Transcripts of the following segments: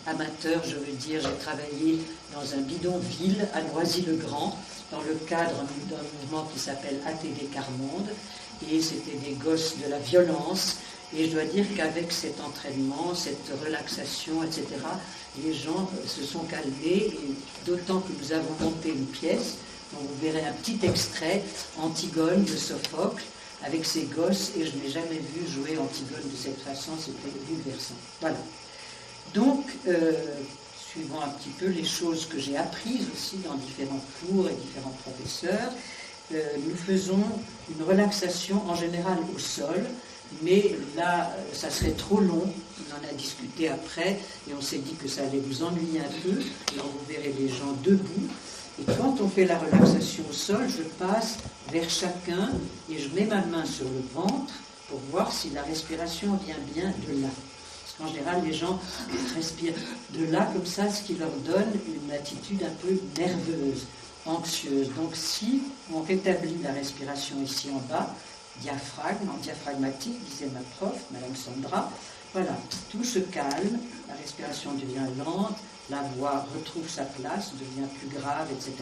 amateur, je veux dire, j'ai travaillé dans un bidonville à Noisy-le-Grand, dans le cadre d'un mouvement qui s'appelle ATD Carmonde, et c'était des gosses de la violence, et je dois dire qu'avec cet entraînement, cette relaxation, etc., les gens se sont calmés, et d'autant que nous avons monté une pièce, dont vous verrez un petit extrait, Antigone de Sophocle, avec ses gosses, et je n'ai jamais vu jouer Antigone de cette façon, c'était bouleversant. Voilà. Donc, suivant un petit peu les choses que j'ai apprises aussi dans différents cours et différents professeurs, nous faisons une relaxation en général au sol, mais là, ça serait trop long, on en a discuté après, et on s'est dit que ça allait vous ennuyer un peu, alors vous verrez les gens debout, et quand on fait la relaxation au sol, je passe vers chacun, et je mets ma main sur le ventre, pour voir si la respiration vient bien de là. En général, les gens respirent de là, comme ça, ce qui leur donne une attitude un peu nerveuse, anxieuse. Donc, si on rétablit la respiration ici en bas, diaphragme, en diaphragmatique, disait ma prof, Madame Sandra, voilà, tout se calme, la respiration devient lente, la voix retrouve sa place, devient plus grave, etc.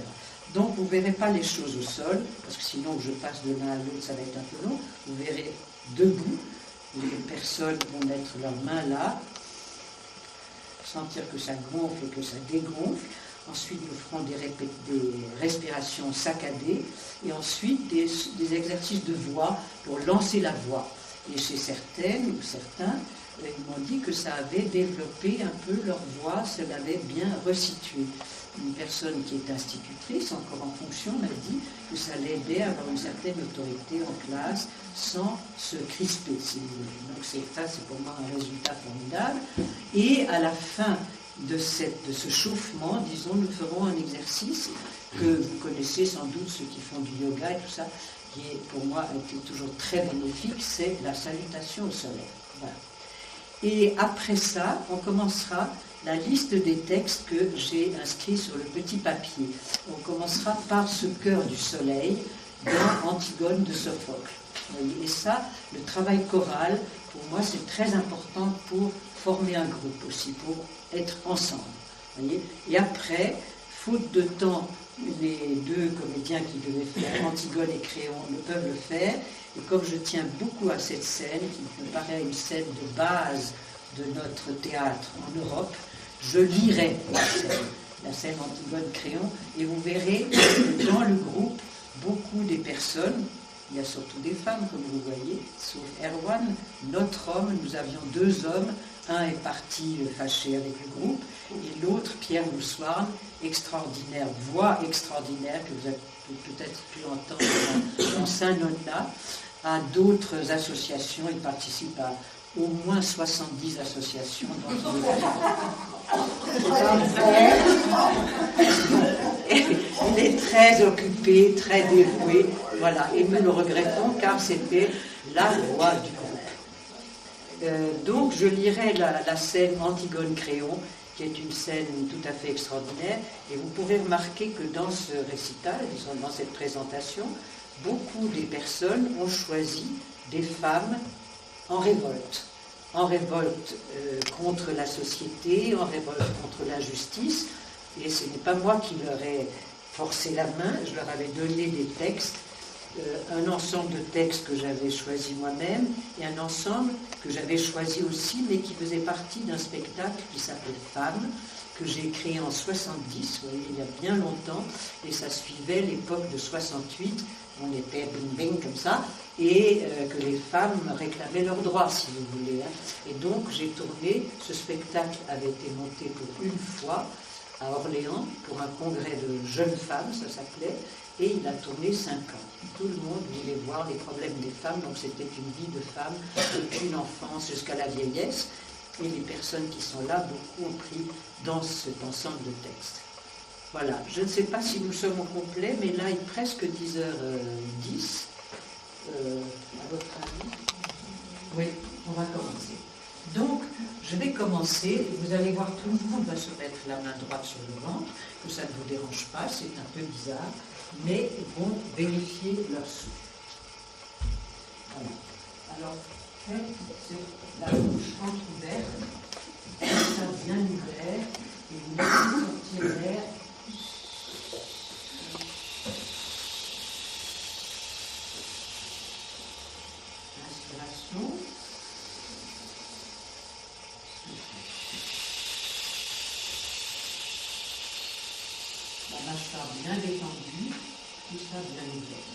Donc, vous ne verrez pas les choses au sol, parce que sinon, je passe de l'un à l'autre, ça va être un peu long. Vous verrez debout. Les personnes vont mettre leurs mains là, sentir que ça gonfle et que ça dégonfle. Ensuite, nous ferons des respirations saccadées et ensuite des exercices de voix pour lancer la voix. Et chez certaines ou certains, ils m'ont dit que ça avait développé un peu leur voix, ça l'avait bien resitué. Une personne qui est institutrice, encore en fonction, m'a dit que ça l'aidait à avoir une certaine autorité en classe sans se crisper, si vous voulez. Donc c'est pour moi un résultat formidable. Et à la fin de ce chauffement, disons, nous ferons un exercice que vous connaissez sans doute, ceux qui font du yoga et tout ça, qui est pour moi a été toujours très bénéfique, c'est la salutation au soleil. Voilà. Et après ça, on commencera la liste des textes que j'ai inscrits sur le petit papier. On commencera par ce cœur du soleil dans Antigone de Sophocle. Et ça, le travail choral, pour moi, c'est très important pour former un groupe aussi, pour être ensemble. Voyez. Et après, faute de temps, les deux comédiens qui devaient faire Antigone et Créon ne peuvent le faire. Et comme je tiens beaucoup à cette scène, qui me paraît une scène de base de notre théâtre en Europe, je lirai la scène Antigone-Créon, et vous verrez que dans le groupe, beaucoup des personnes, il y a surtout des femmes, comme vous voyez, sauf Erwan, notre homme, nous avions deux hommes, un est parti fâché avec le groupe, et l'autre, Pierre Moussoirne, extraordinaire, voix extraordinaire, que vous avez peut-être pu entendre dans Saint-Nonna, à d'autres associations, il participe à au moins 70 associations. Il est très occupé, très dévoué, voilà, et nous le regrettons car c'était la voix du groupe. Donc je lirai la scène Antigone-Créon, qui est une scène tout à fait extraordinaire, et vous pourrez remarquer que dans ce récital, dans cette présentation, beaucoup des personnes ont choisi des femmes en révolte contre la société, en révolte contre l'injustice, et ce n'est pas moi qui leur ai forcé la main, je leur avais donné des textes, un ensemble de textes que j'avais choisi moi-même, et un ensemble que j'avais choisi aussi, mais qui faisait partie d'un spectacle qui s'appelait Femmes, que j'ai créé en 70, vous voyez, il y a bien longtemps, et ça suivait l'époque de 68, on était bing-bing comme ça, et que les femmes réclamaient leurs droits, si vous voulez. Et donc j'ai tourné, ce spectacle avait été monté pour une fois à Orléans, pour un congrès de jeunes femmes, ça s'appelait, et il a tourné 5 ans. Tout le monde voulait voir les problèmes des femmes, donc c'était une vie de femme, depuis l'enfance jusqu'à la vieillesse, et les personnes qui sont là, beaucoup ont pris dans cet ensemble de textes. Voilà, je ne sais pas si nous sommes au complet, mais là il est presque 10h10. À votre avis? Oui, on va commencer. Donc, je vais commencer, vous allez voir, tout le monde va se mettre la main droite sur le ventre, que ça ne vous dérange pas, c'est un peu bizarre, mais ils vont vérifier leur souffle. Voilà. Alors, faites la bouche entrouverte, Ça bien ouvert, et vous laissez sortir l'air. Inspiration. La mâchoire bien détendue, tout ça bien ouvert.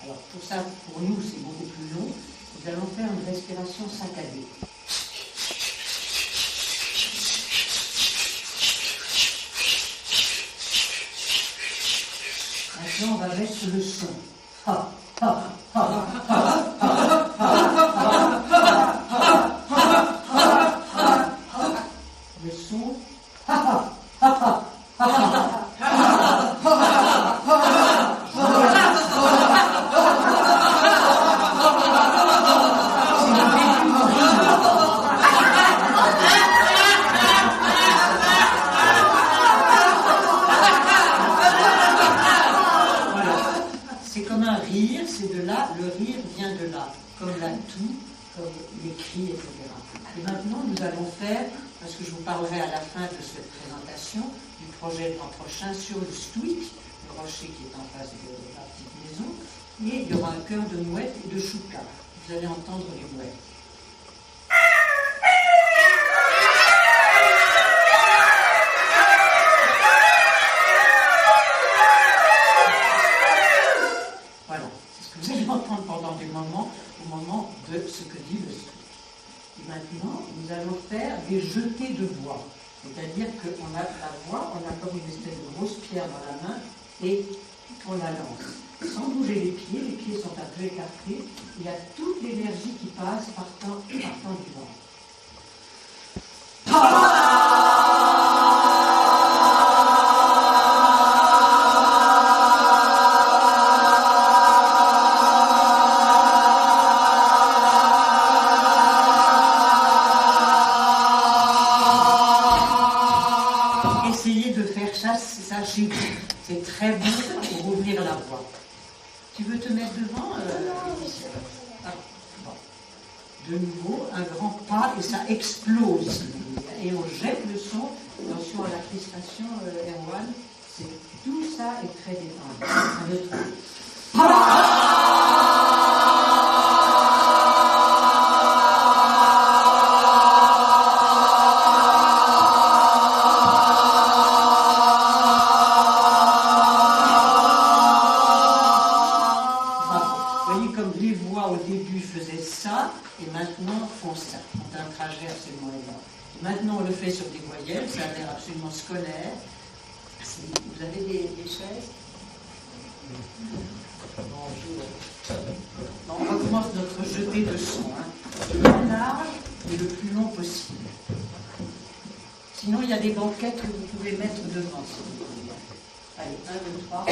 Alors pour ça, pour nous, c'est beaucoup plus long. Nous allons faire une respiration saccadée. Maintenant, on va mettre le son. Ha, ha, ha, ha, ha, ha, ha, ha. Le son. Ha, ha, ha, ha, ha, le rire vient de là, comme la toux, comme les cris, etc. Et maintenant, nous allons faire, parce que je vous parlerai à la fin de cette présentation, du projet de l'an prochain sur le Stoïc, le rocher qui est en face de la petite maison, et il y aura un chœur de mouettes et de choucas. Vous allez entendre les mouettes. Au moment de ce que dit le Stoïque. Et maintenant, nous allons faire des jetés de bois. C'est-à-dire qu'on a la voix, on a comme une espèce de grosse pierre dans la main et on la lance. Sans bouger les pieds sont un peu écartés. Il y a toute l'énergie qui passe partant du ventre. C'est très bon pour ouvrir la voix. Tu veux te mettre devant bon. De nouveau, un grand pas et ça explose. Et on jette le son. Attention à la crispation, Erwan. Tout ça est très détendu. Et maintenant, font ça. C'est un trajet absolument énorme. Et maintenant, on le fait sur des voyelles, ça a l'air absolument scolaire. Vous avez des chaises? Bonjour. Bon, on recommence notre jeté de son. Le plus large et le plus long possible. Sinon, il y a des banquettes que vous pouvez mettre devant. Si vous voulez. Allez, 1, 2, 3.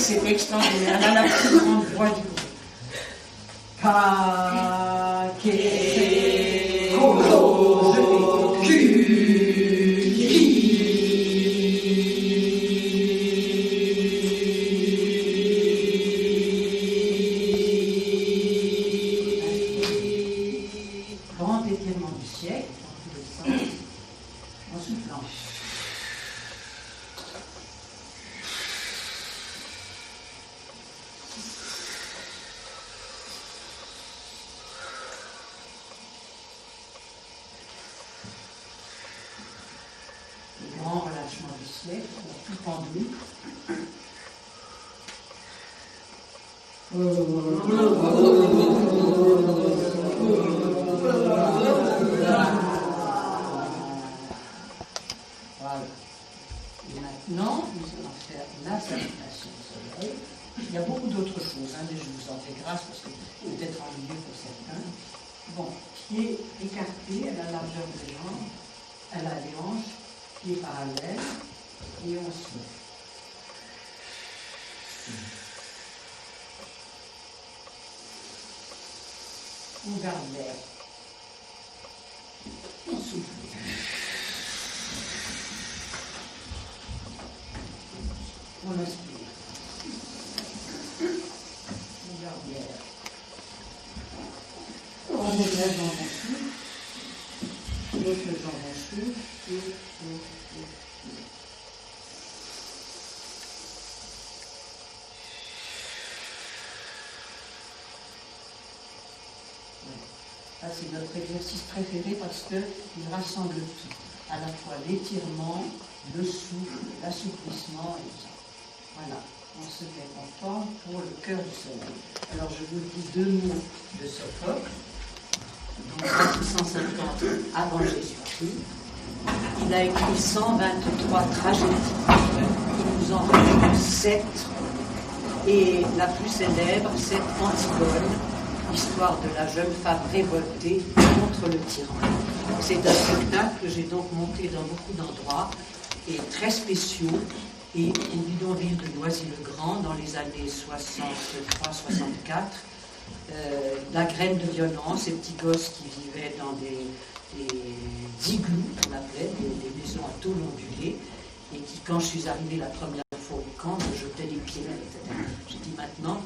C'est extraordinaire. Elle a la plus grande voix du groupe. Grand étirement du siècle, dans tous les sens, en soufflant. Grand relâchement du siècle, tout pendu. Voilà. Et maintenant, nous allons faire la salutation au soleil. Il y a beaucoup d'autres choses, hein, mais je vous en fais grâce parce que peut-être ennuyeux pour certains. Bon, pied écarté à la largeur des jambes, à la hanche, pied parallèle, et on souffle. On garde l'air. On souffle. On inspire. On garde l'air. On met la jambe en dessous. L'autre jambe en dessous. Ça, c'est notre exercice préféré parce qu'il rassemble tout. À la fois l'étirement, le souffle, l'assouplissement et tout ça. Voilà, on se met en forme pour le cœur du soleil. Alors je vous dis deux mots de Sophocle. Donc 650 avant Jésus-Christ. Il a écrit 123 tragédies. Il nous en reste 7. Et la plus célèbre, c'est Antigone, l'histoire de la jeune femme révoltée contre le tyran. C'est un spectacle que j'ai donc monté dans beaucoup d'endroits et très spéciaux. Et au bidonville de Noisy-le-Grand, dans les années 63-64, la graine de violence, ces petits gosses qui vivaient dans des igloos, on appelait, des maisons à tôle ondulée, et qui, quand je suis arrivée la première fois au camp, me jetaient les pieds, etc. J'ai dit maintenant,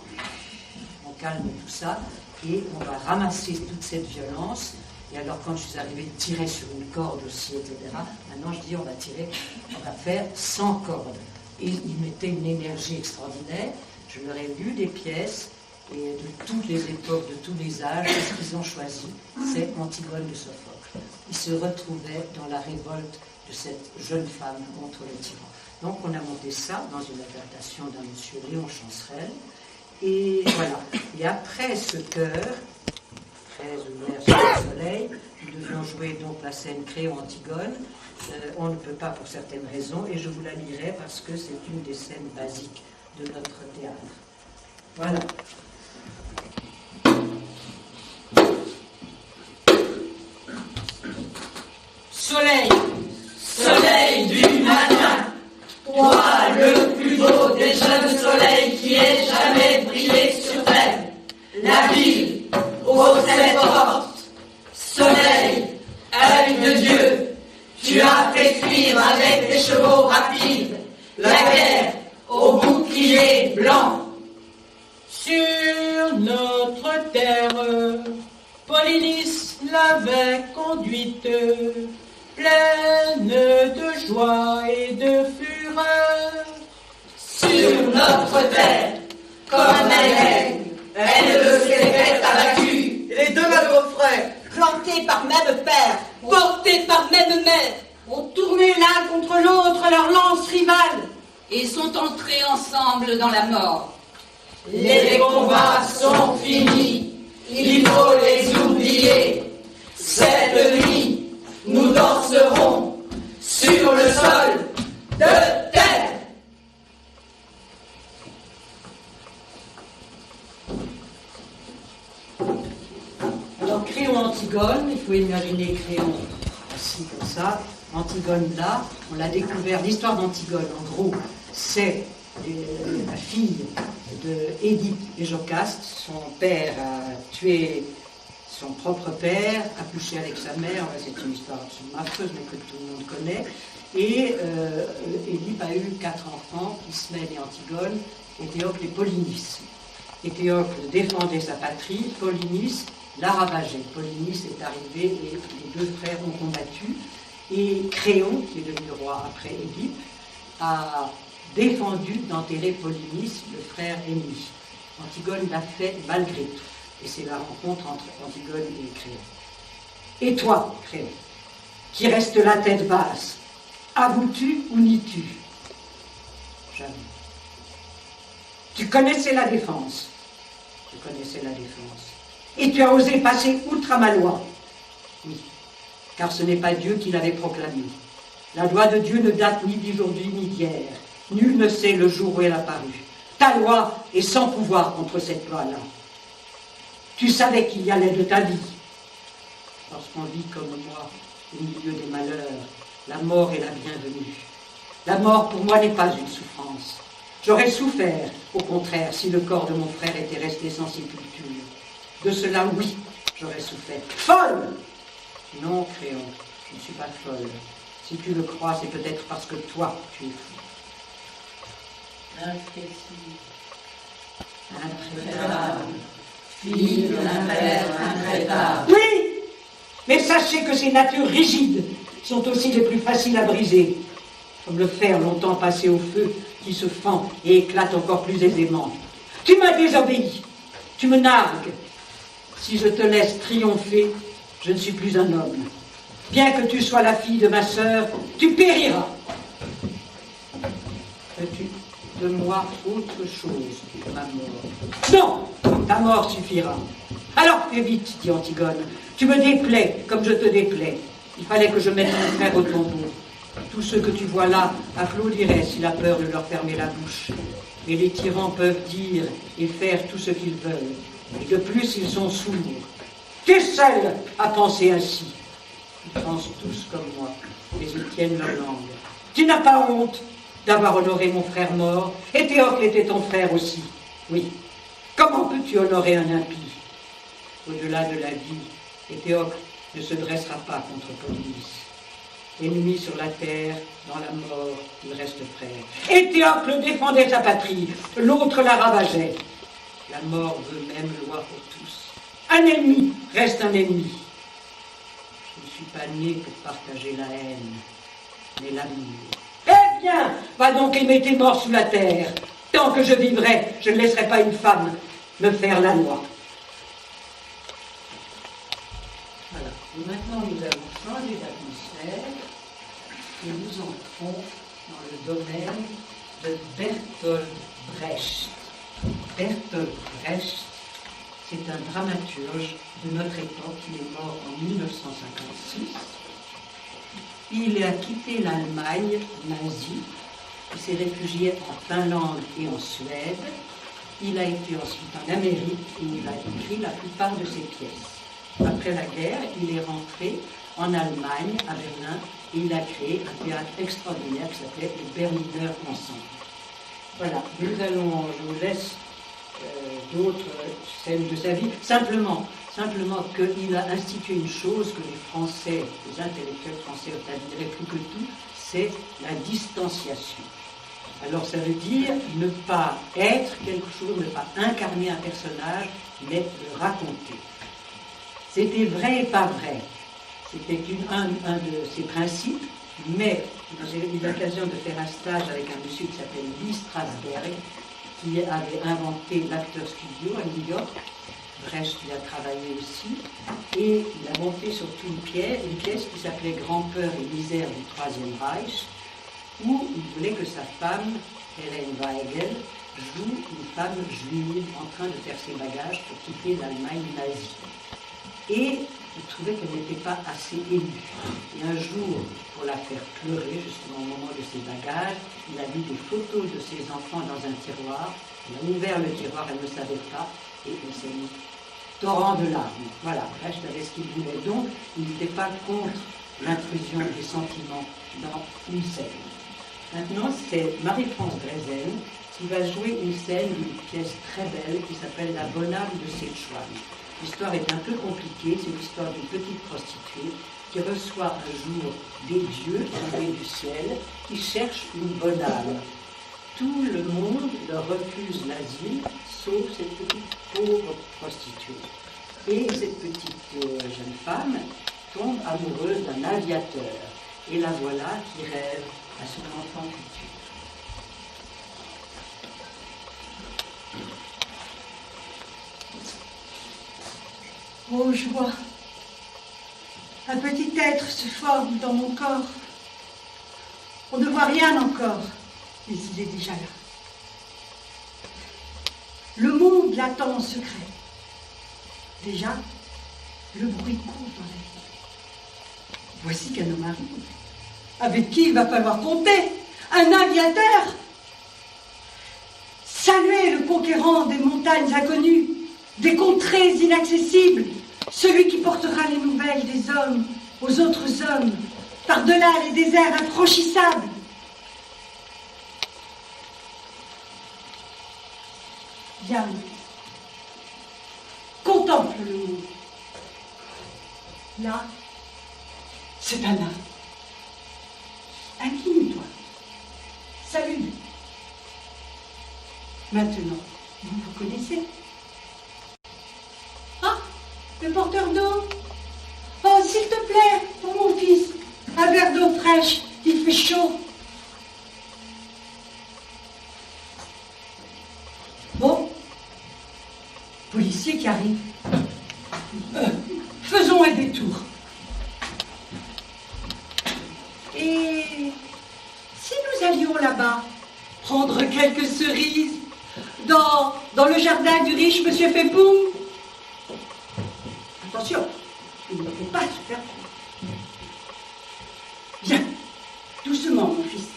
on calme tout ça, et on va ramasser toute cette violence. Et alors, quand je suis arrivée, tirer sur une corde aussi, etc. Maintenant, je dis, on va faire sans corde. Et ils mettaient une énergie extraordinaire. Je leur ai lu des pièces, et de toutes les époques, de tous les âges, ce qu'ils ont choisi, c'est Antigone de Sophocle. Ils se retrouvaient dans la révolte de cette jeune femme contre le tyran. Donc, on a monté ça dans une adaptation d'un monsieur Léon Chancerelle. Et voilà. Et après ce chœur, 13 lumières sur le soleil, nous devions jouer donc la scène Créon-Antigone. On ne peut pas pour certaines raisons, et je vous la lirai parce que c'est une des scènes basiques de notre théâtre. Voilà. Soleil, soleil du matin, toi le plus beau des jeunes soleils qui ait jamais brillé sur terre, la ville aux 7 portes, soleil, œil de Dieu, tu as fait suivre avec tes chevaux rapides la guerre au bouclier blanc. Sur notre terre, Polynice l'avait conduite, pleine de joie et de fureur. Sur notre terre, comme elle s'est faite abattue. Les deux malheureux frères, plantés par même père, portés par même mère, ont tourné l'un contre l'autre leurs lances rivales et sont entrés ensemble dans la mort. Les combats sont finis, il faut les oublier. Cette nuit, nous danserons sur le sol de terre. Alors, Créon-Antigone, il faut imaginer Créon assis comme ça, Antigone là, on l'a découvert, l'histoire d'Antigone, en gros, c'est la fille d'Édipe et Jocaste. Son père a tué son propre père, a couché avec sa mère, c'est une histoire absolument affreuse, mais que tout le monde connaît. Et Édipe a eu 4 enfants, Ismène et Antigone, et Théocle et Polynice. Et Théocle défendait sa patrie, Polynice l'a ravagé. Polynice est arrivé et les deux frères ont combattu. Et Créon, qui est devenu roi après Édipe, a défendu d'enterrer Polynice, le frère ennemi. Antigone l'a fait malgré tout. Et c'est la rencontre entre Antigone et Créon. Et toi, Créon, qui reste la tête basse, avoues-tu ou nies-tu? Jamais. Tu connaissais la défense. Je connaissais la défense. Et tu as osé passer outre à ma loi. Oui, car ce n'est pas Dieu qui l'avait proclamée. La loi de Dieu ne date ni d'aujourd'hui ni d'hier. Nul ne sait le jour où elle a paru. Ta loi est sans pouvoir contre cette loi-là. Tu savais qu'il y allait de ta vie. Lorsqu'on vit comme moi, au milieu des malheurs, la mort est la bienvenue. La mort, pour moi, n'est pas une souffrance. J'aurais souffert, au contraire, si le corps de mon frère était resté sans sépulture. De cela, oui, j'aurais souffert. Folle! Non, Créon, je ne suis pas folle. Si tu le crois, c'est peut-être parce que toi, tu es fou. Intraitable, fille d'un père intraitable. Oui, mais sachez que ces natures rigides sont aussi les plus faciles à briser, comme le fer longtemps passé au feu qui se fend et éclate encore plus aisément. Tu m'as désobéi, tu me nargues. Si je te laisse triompher, je ne suis plus un homme. Bien que tu sois la fille de ma sœur, tu périras. Veux-tu de moi autre chose que ma mort? Non, ta mort suffira. Alors fais vite, dit Antigone. Tu me déplais comme je te déplais. Il fallait que je mette mon frère au tombeau. Tous ceux que tu vois là applaudiraient s'il a peur de leur fermer la bouche. Mais les tyrans peuvent dire et faire tout ce qu'ils veulent. Et de plus, ils sont sourds. Tu es seul à penser ainsi. Ils pensent tous comme moi, mais ils tiennent leur langue. Tu n'as pas honte d'avoir honoré mon frère mort, et Théocle était ton frère aussi. Oui. Comment peux-tu honorer un impie? Au-delà de la vie, Théocle ne se dressera pas contre Polynice. Ennemi sur la terre, dans la mort, il reste frère. Et Théocle défendait sa patrie, l'autre la ravageait. La mort veut même loi pour tous. Un ennemi reste un ennemi. Je ne suis pas né pour partager la haine, mais l'amour. Eh bien, va donc aimer tes morts sous la terre. Tant que je vivrai, je ne laisserai pas une femme me faire la loi. Voilà. Et maintenant, nous allons changer d'atmosphère et nous entrons dans le domaine de Bertolt Brecht. Bertolt Brecht, c'est un dramaturge de notre époque. Il est mort en 1956. Il a quitté l'Allemagne nazie. Il s'est réfugié en Finlande et en Suède. Il a été ensuite en Amérique et il a écrit la plupart de ses pièces. Après la guerre, il est rentré en Allemagne, à Berlin, et il a créé un théâtre extraordinaire qui s'appelait le Berliner Ensemble. Voilà, je vous laisse d'autres scènes de sa vie. Simplement qu'il a institué une chose que les Français, les intellectuels français admiré plus que tout, c'est la distanciation. Alors ça veut dire ne pas être quelque chose, ne pas incarner un personnage, mais le raconter. C'était vrai et pas vrai. C'était un de ses principes, mais j'ai eu l'occasion de faire un stage avec un monsieur qui s'appelle Lee Strasberg, qui avait inventé l'Acteur Studio à New York. Brecht y a travaillé aussi, et il a monté surtout une pièce qui s'appelait Grand-peur et misère du Troisième Reich, où il voulait que sa femme, Hélène Weigel, joue une femme juive en train de faire ses bagages pour quitter l'Allemagne nazie. Et il trouvait qu'elle n'était pas assez émue. Et un jour, pour la faire pleurer, justement au moment de ses bagages, il a vu des photos de ses enfants dans un tiroir. Il a ouvert le tiroir, elle ne savait pas, et elle s'est mis torrent de larmes. Voilà, Brecht avait ce qu'il voulait. Donc, il n'était pas contre l'intrusion des sentiments dans une scène. Maintenant, c'est Marie-France Drezel qui va jouer une scène d'une pièce très belle qui s'appelle La bonne âme de Szechuan. L'histoire est un peu compliquée, c'est l'histoire d'une petite prostituée qui reçoit un jour des dieux tombés du ciel qui cherchent une bonne âme. Tout le monde leur refuse l'asile, sauf cette petite pauvre prostituée. Et cette petite jeune femme tombe amoureuse d'un aviateur. Et la voilà qui rêve à son enfant futur. Oh joie! Un petit être se forme dans mon corps. On ne voit rien encore, mais il est déjà là. Le monde il attend en secret. Déjà, le bruit court dans la ville. Voici qu'un homme arrive, avec qui il va falloir compter, un aviateur. Saluez le conquérant des montagnes inconnues, des contrées inaccessibles, celui qui portera les nouvelles des hommes aux autres hommes, par-delà les déserts infranchissables. Viens, contemple le monde. Là, c'est un âne. Incline-toi. Salue. Maintenant, vous connaissez. Ah, le porteur d'eau. Oh, s'il te plaît, pour mon fils, un verre d'eau fraîche, il fait chaud. Bon, policier qui arrive. Faisons un détour. Et si nous allions là-bas, prendre quelques cerises dans le jardin du riche monsieur Fépoum? Attention, il ne faut pas se faire prendre. Viens, doucement mon fils,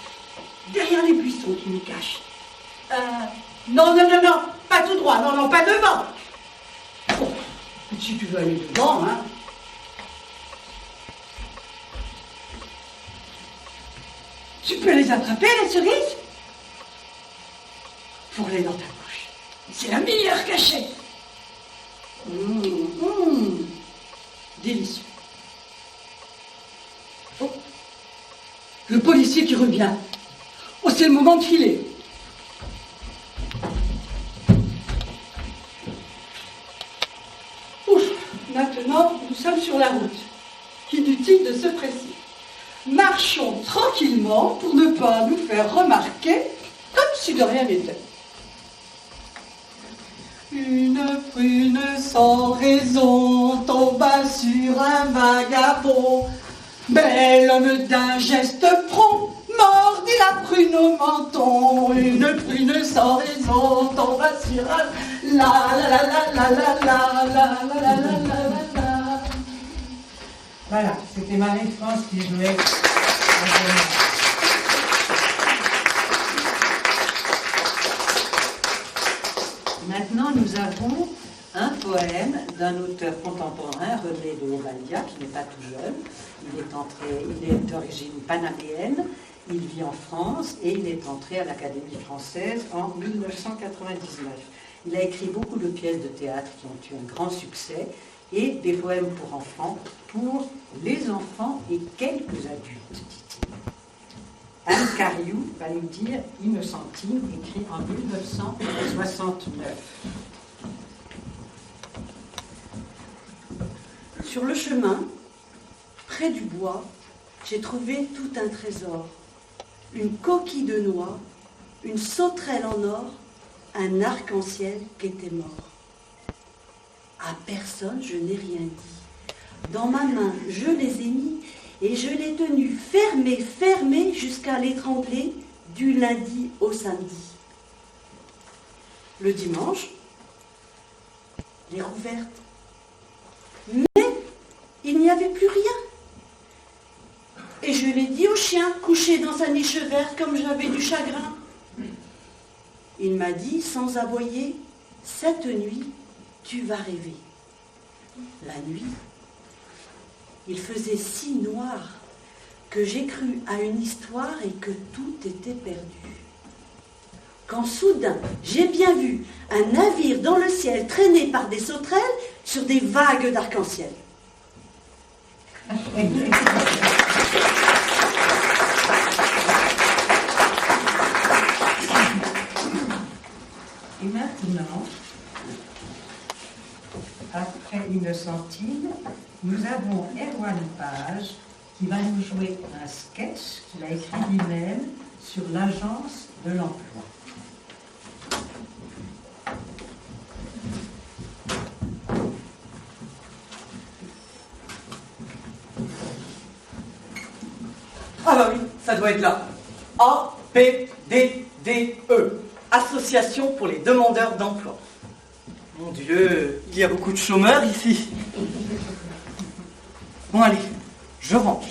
derrière les buissons qui nous cachent. Non, pas tout droit, non, pas devant. Bon, si tu veux aller devant, hein. Tu peux les attraper, les cerises? Fourre-les dans ta bouche. C'est la meilleure cachette. Délicieux. Oh, le policier qui revient. Oh, c'est le moment de filer. Ouf, maintenant, nous sommes sur la route. Inutile de se presser. Marchons tranquillement pour ne pas nous faire remarquer comme si de rien n'était. Une prune sans raison tomba sur un vagabond. Mais l'homme d'un geste prompt mordit la prune au menton. Une prune sans raison tomba sur un Voilà, c'était Marie-France qui jouait. Maintenant, nous avons un poème d'un auteur contemporain, René de Ovadia, qui n'est pas tout jeune. Il est d'origine panaméenne, il vit en France et il est entré à l'Académie française en 1999. Il a écrit beaucoup de pièces de théâtre qui ont eu un grand succès et des poèmes pour enfants, pour les enfants et quelques adultes, dit-il. Anne Cariou va nous dire Innocentine, écrit en 1969. Sur le chemin, près du bois, j'ai trouvé tout un trésor. Une coquille de noix, une sauterelle en or, un arc-en-ciel qui était mort. À personne, je n'ai rien dit. Dans ma main, je les ai mis et je l'ai tenue fermée jusqu'à l'étrangler du lundi au samedi. Le dimanche, les rouvertes. Mais il n'y avait plus rien. Et je l'ai dit au chien, couché dans sa niche verte comme j'avais du chagrin. Il m'a dit, sans aboyer, cette nuit, tu vas rêver. La nuit, il faisait si noir que j'ai cru à une histoire et que tout était perdu. Quand soudain, j'ai bien vu un navire dans le ciel traîné par des sauterelles sur des vagues d'arc-en-ciel. Et maintenant, après Innocentine, nous avons Erwan Page qui va nous jouer un sketch qu'il a écrit lui-même sur l'agence de l'emploi. Ah bah oui, ça doit être là. APDDE, Association pour les demandeurs d'emploi. Mon Dieu, il y a beaucoup de chômeurs ici. Bon, allez, je rentre.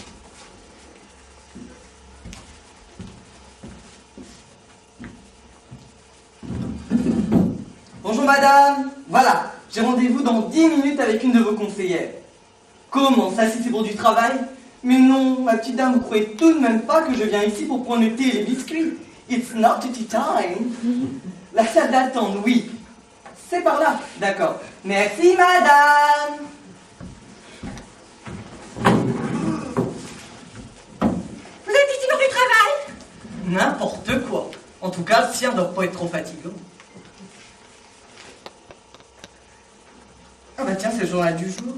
Bonjour madame, voilà, j'ai rendez-vous dans 10 minutes avec une de vos conseillères. Comment, ça si c'est pour du travail? Mais non, ma petite dame, vous croyez tout de même pas que je viens ici pour prendre le thé et les biscuits? It's not tea time. La salle d'attente, oui. C'est par là, d'accord. Merci madame. Vous êtes ici pour du travail? N'importe quoi. En tout cas, le sien ne doit pas être trop fatigant. Ah bah tiens, c'est le journal du jour.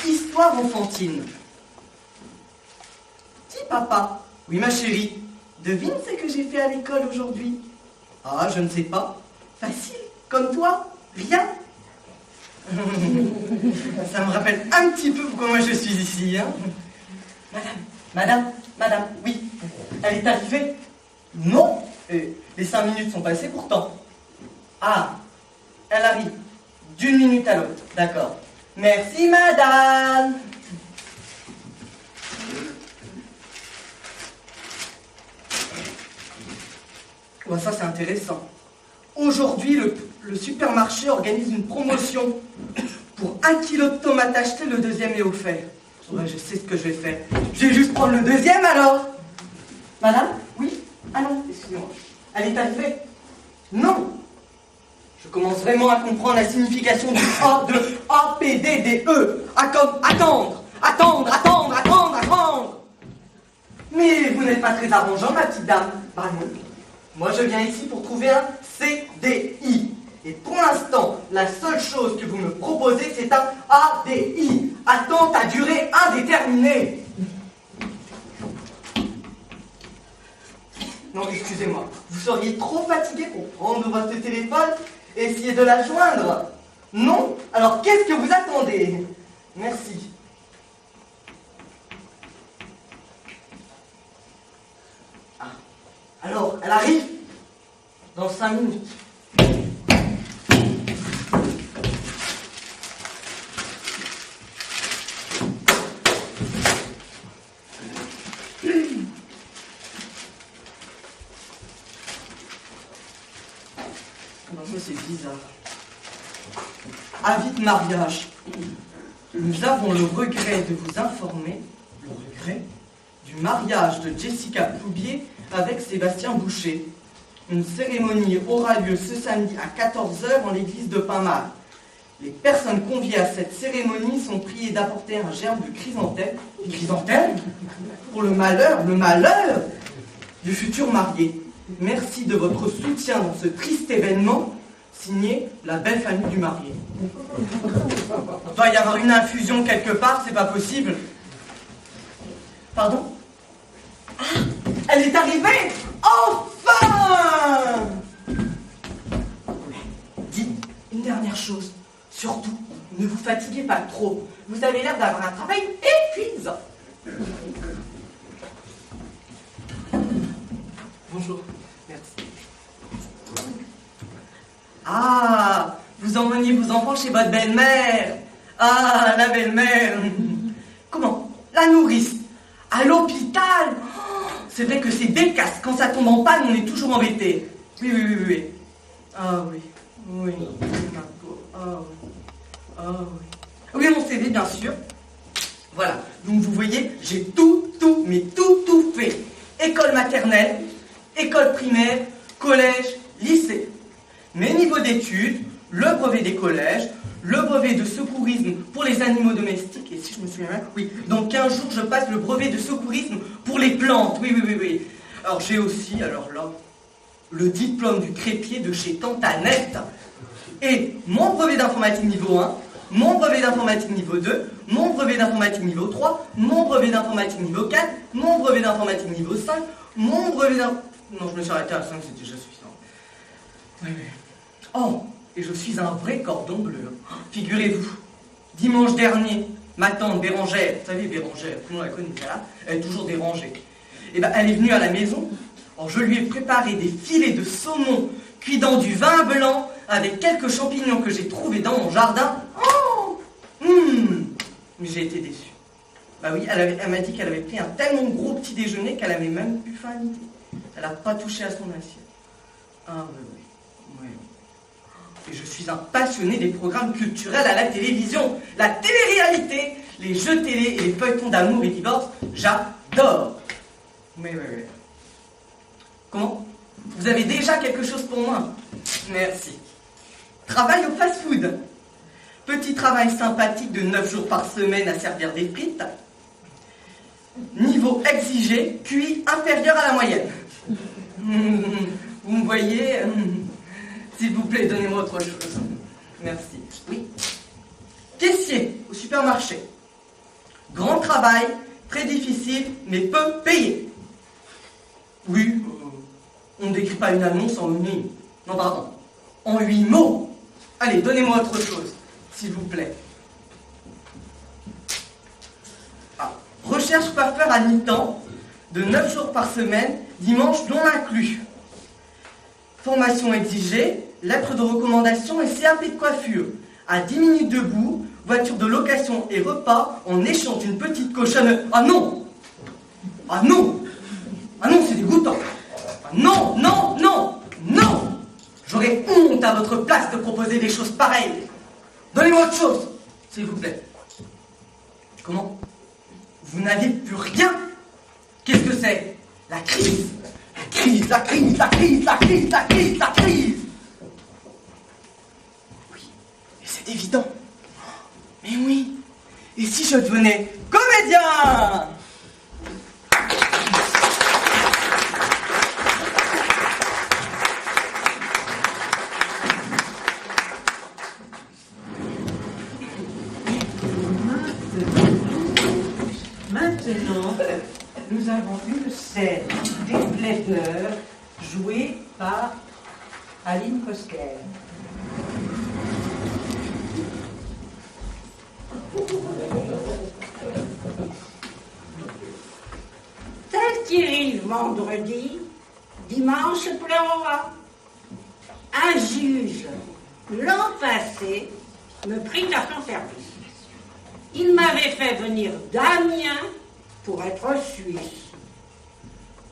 Histoire enfantine. Dis papa. Oui ma chérie. Devine ce que j'ai fait à l'école aujourd'hui. Ah, je ne sais pas. Facile, comme toi. Rien. Ça me rappelle un petit peu pourquoi moi je suis ici. Hein. Madame, oui. Elle est arrivée? Non. Les 5 minutes sont passées pourtant. Ah, elle arrive d'une minute à l'autre. D'accord. Merci madame. Bon, ça c'est intéressant. Aujourd'hui, le supermarché organise une promotion. Pour 1 kilo de tomates achetées, le deuxième est offert. Ouais, je sais ce que je vais faire. Je vais juste prendre le deuxième alors. Madame? Oui? Ah non, excusez-moi. Elle est arrivée? Non. Je commence vraiment à comprendre la signification du A de APDDE. A comme attendre, attendre, attendre, attendre, attendre. Mais vous n'êtes pas très arrangeant, ma petite dame. Bah non. Moi, je viens ici pour trouver un CDI. Et pour l'instant, la seule chose que vous me proposez, c'est un ADI. Attente à durée indéterminée. Non, excusez-moi. Vous seriez trop fatigué pour prendre votre téléphone et essayer de la joindre. Non? Alors, qu'est-ce que vous attendez? Merci. Ah. Alors, elle arrive dans 5 minutes. C'est bizarre. Avis de mariage. Nous avons le regret de vous informer, le regret, du mariage de Jessica Ploubier avec Sébastien Boucher. Une cérémonie aura lieu ce samedi à 14h en l'église de Pinmar. Les personnes conviées à cette cérémonie sont priées d'apporter un germe de chrysanthème. Des chrysanthèmes? Pour le malheur du futur marié. Merci de votre soutien dans ce triste événement. Signé la belle famille du marié. Il doit y avoir une infusion quelque part, c'est pas possible. Pardon? Ah, elle est arrivée! Enfin! Dites une dernière chose. Surtout, ne vous fatiguez pas trop. Vous avez l'air d'avoir un travail épuisant. Bonjour. Merci. Ah, vous emmeniez vos enfants chez votre belle-mère. Ah, la belle-mère. Comment? La nourrice. À l'hôpital. Oh, c'est vrai que c'est décasse. Quand ça tombe en panne, on est toujours embêté. Oui. Ah oui. Oui. Ma pauvre. Ah oui. Ah oui. Oui, mon CV, bien sûr. Voilà. Donc vous voyez, j'ai tout fait. École maternelle, école primaire, collège, lycée. Mes niveaux d'études, le brevet des collèges, le brevet de secourisme pour les animaux domestiques, et si je me souviens bien, oui, dans 15 jours, je passe le brevet de secourisme pour les plantes, oui. Alors j'ai aussi, alors là, le diplôme du crépier de chez Tante Annette, et mon brevet d'informatique niveau 1, mon brevet d'informatique niveau 2, mon brevet d'informatique niveau 3, mon brevet d'informatique niveau 4, mon brevet d'informatique niveau 5, mon brevet d'informatique... Non, je me suis arrêté à 5, c'est déjà suffisant. Oui. Oh, et je suis un vrai cordon bleu. Figurez-vous, dimanche dernier, ma tante Bérangère, vous savez Bérangère, tout le monde la connaît, là, elle est toujours dérangée. Et ben, elle est venue à la maison Alors je lui ai préparé des filets de saumon cuits dans du vin blanc avec quelques champignons que j'ai trouvés dans mon jardin. Oh, mais j'ai été déçu. Bah oui, elle m'a dit qu'elle avait pris un tellement gros petit déjeuner qu'elle avait même eu faim à midi. Elle n'a pas touché à son assiette. Ah oui. Et je suis un passionné des programmes culturels à la télévision. La télé-réalité, les jeux télé et les feuilletons d'amour et divorce, j'adore. Oui. Comment? Vous avez déjà quelque chose pour moi? Merci. Travail au fast-food. Petit travail sympathique de 9 jours par semaine à servir des frites. Niveau exigé, QI inférieur à la moyenne. Vous me voyez? S'il vous plaît, donnez-moi autre chose. Merci. Oui. Caissier au supermarché. Grand travail, très difficile, mais peu payé. Oui, on ne décrit pas une annonce en 8 lignes. Non, pardon. En 8 mots. Allez, donnez-moi autre chose, s'il vous plaît. Recherche coiffeur à mi-temps, de 9 jours par semaine, dimanche non inclus. Formation exigée, lettre de recommandation et CAP de coiffure. À 10 minutes debout, voiture de location et repas en échange d'une petite cochonne. Ah non! Ah non! Ah non, c'est dégoûtant! Ah non! J'aurais honte à votre place de proposer des choses pareilles. Donnez-moi autre chose, s'il vous plaît. Comment? Vous n'avez plus rien? Qu'est-ce que c'est? La crise! La crise! Oui, mais c'est évident. Mais oui, et si je devenais comédien? Maintenant, nous avons une scène des plaideurs jouée par Aline Kosker. Tel qui arrive vendredi, dimanche pleurera. Un juge, l'an passé, me prit à son service. Il m'avait fait venir d'Amiens pour être suisse.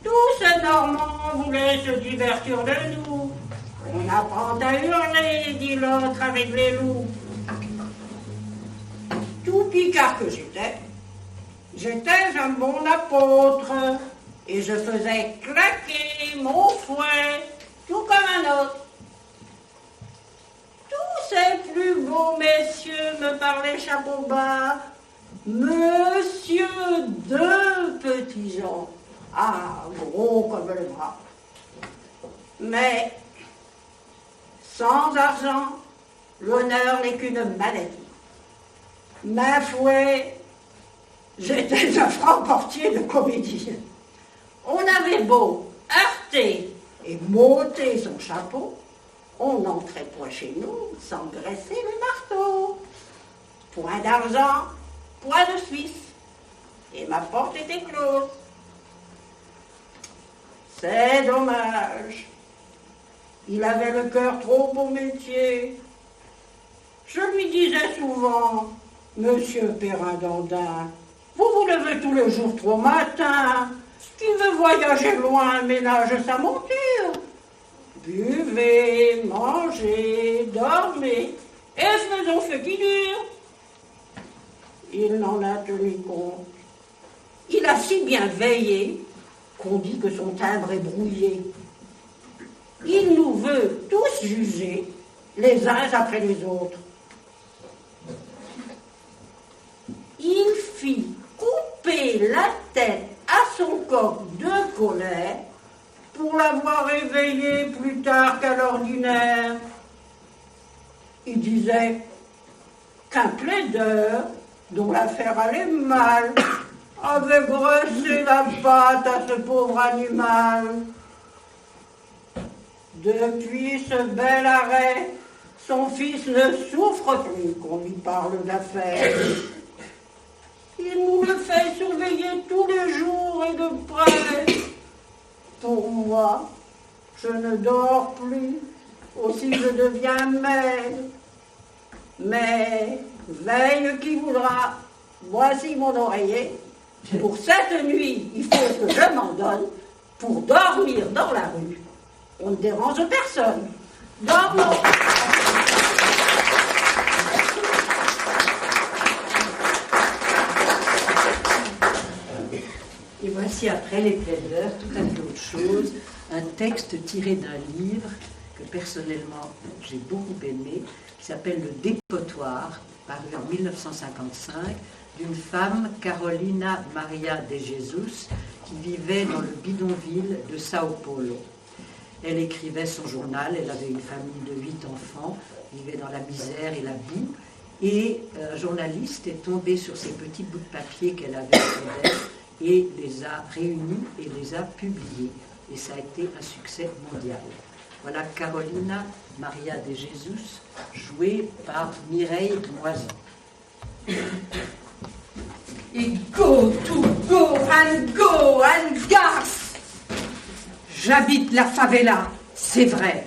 Tous ces Normands voulaient se divertir de nous. On apprend à hurler, dit l'autre avec les loups. Tout picard que j'étais un bon apôtre, et je faisais claquer mon fouet, tout comme un autre. Tous ces plus beaux messieurs me parlaient chapeau bas. Monsieur deux petits gens, gros comme le bras. Mais sans argent, l'honneur n'est qu'une maladie. Ma foi, j'étais un franc portier de comédie. On avait beau heurter et m'ôter son chapeau, on n'entrait pas chez nous sans graisser le marteau. Point d'argent, point de Suisse, et ma porte était close. C'est dommage. Il avait le cœur trop au métier. Je lui disais souvent, Monsieur Perrin-Dandin, vous vous levez tous les jours trop matin. Qui veut voyager loin ménage sa monture. Buvez, mangez, dormez, et faisons ce qui dure. Il n'en a tenu compte. Il a si bien veillé qu'on dit que son timbre est brouillé. Il nous veut tous juger, les uns après les autres. Il fit couper la tête à son coq de colère pour l'avoir éveillé plus tard qu'à l'ordinaire. Il disait qu'un plaideur, dont l'affaire allait mal, avait graissé la patte à ce pauvre animal. Depuis ce bel arrêt, son fils ne souffre plus qu'on lui parle d'affaires. Il nous le fait surveiller tous les jours et de près. Pour moi, je ne dors plus, aussi je deviens maigre. Mais veille qui voudra, voici mon oreiller. Pour cette nuit, il faut que je m'en donne pour dormir dans la rue. On ne dérange personne. Dormons. Et voici après les plaideurs, tout à fait autre chose, un texte tiré d'un livre que personnellement j'ai beaucoup aimé, qui s'appelle Le Dépotoir, paru en 1955, d'une femme, Carolina Maria de Jesus, qui vivait dans le bidonville de Sao Paulo. Elle écrivait son journal, elle avait une famille de 8 enfants, vivait dans la misère et la boue, et un journaliste est tombé sur ces petits bouts de papier qu'elle avait sur elle et les a réunis et les a publiés. Et ça a été un succès mondial. Voilà Carolina Maria de Jesus, jouée par Mireille Moison. Et go to go and gas. J'habite la favela, c'est vrai.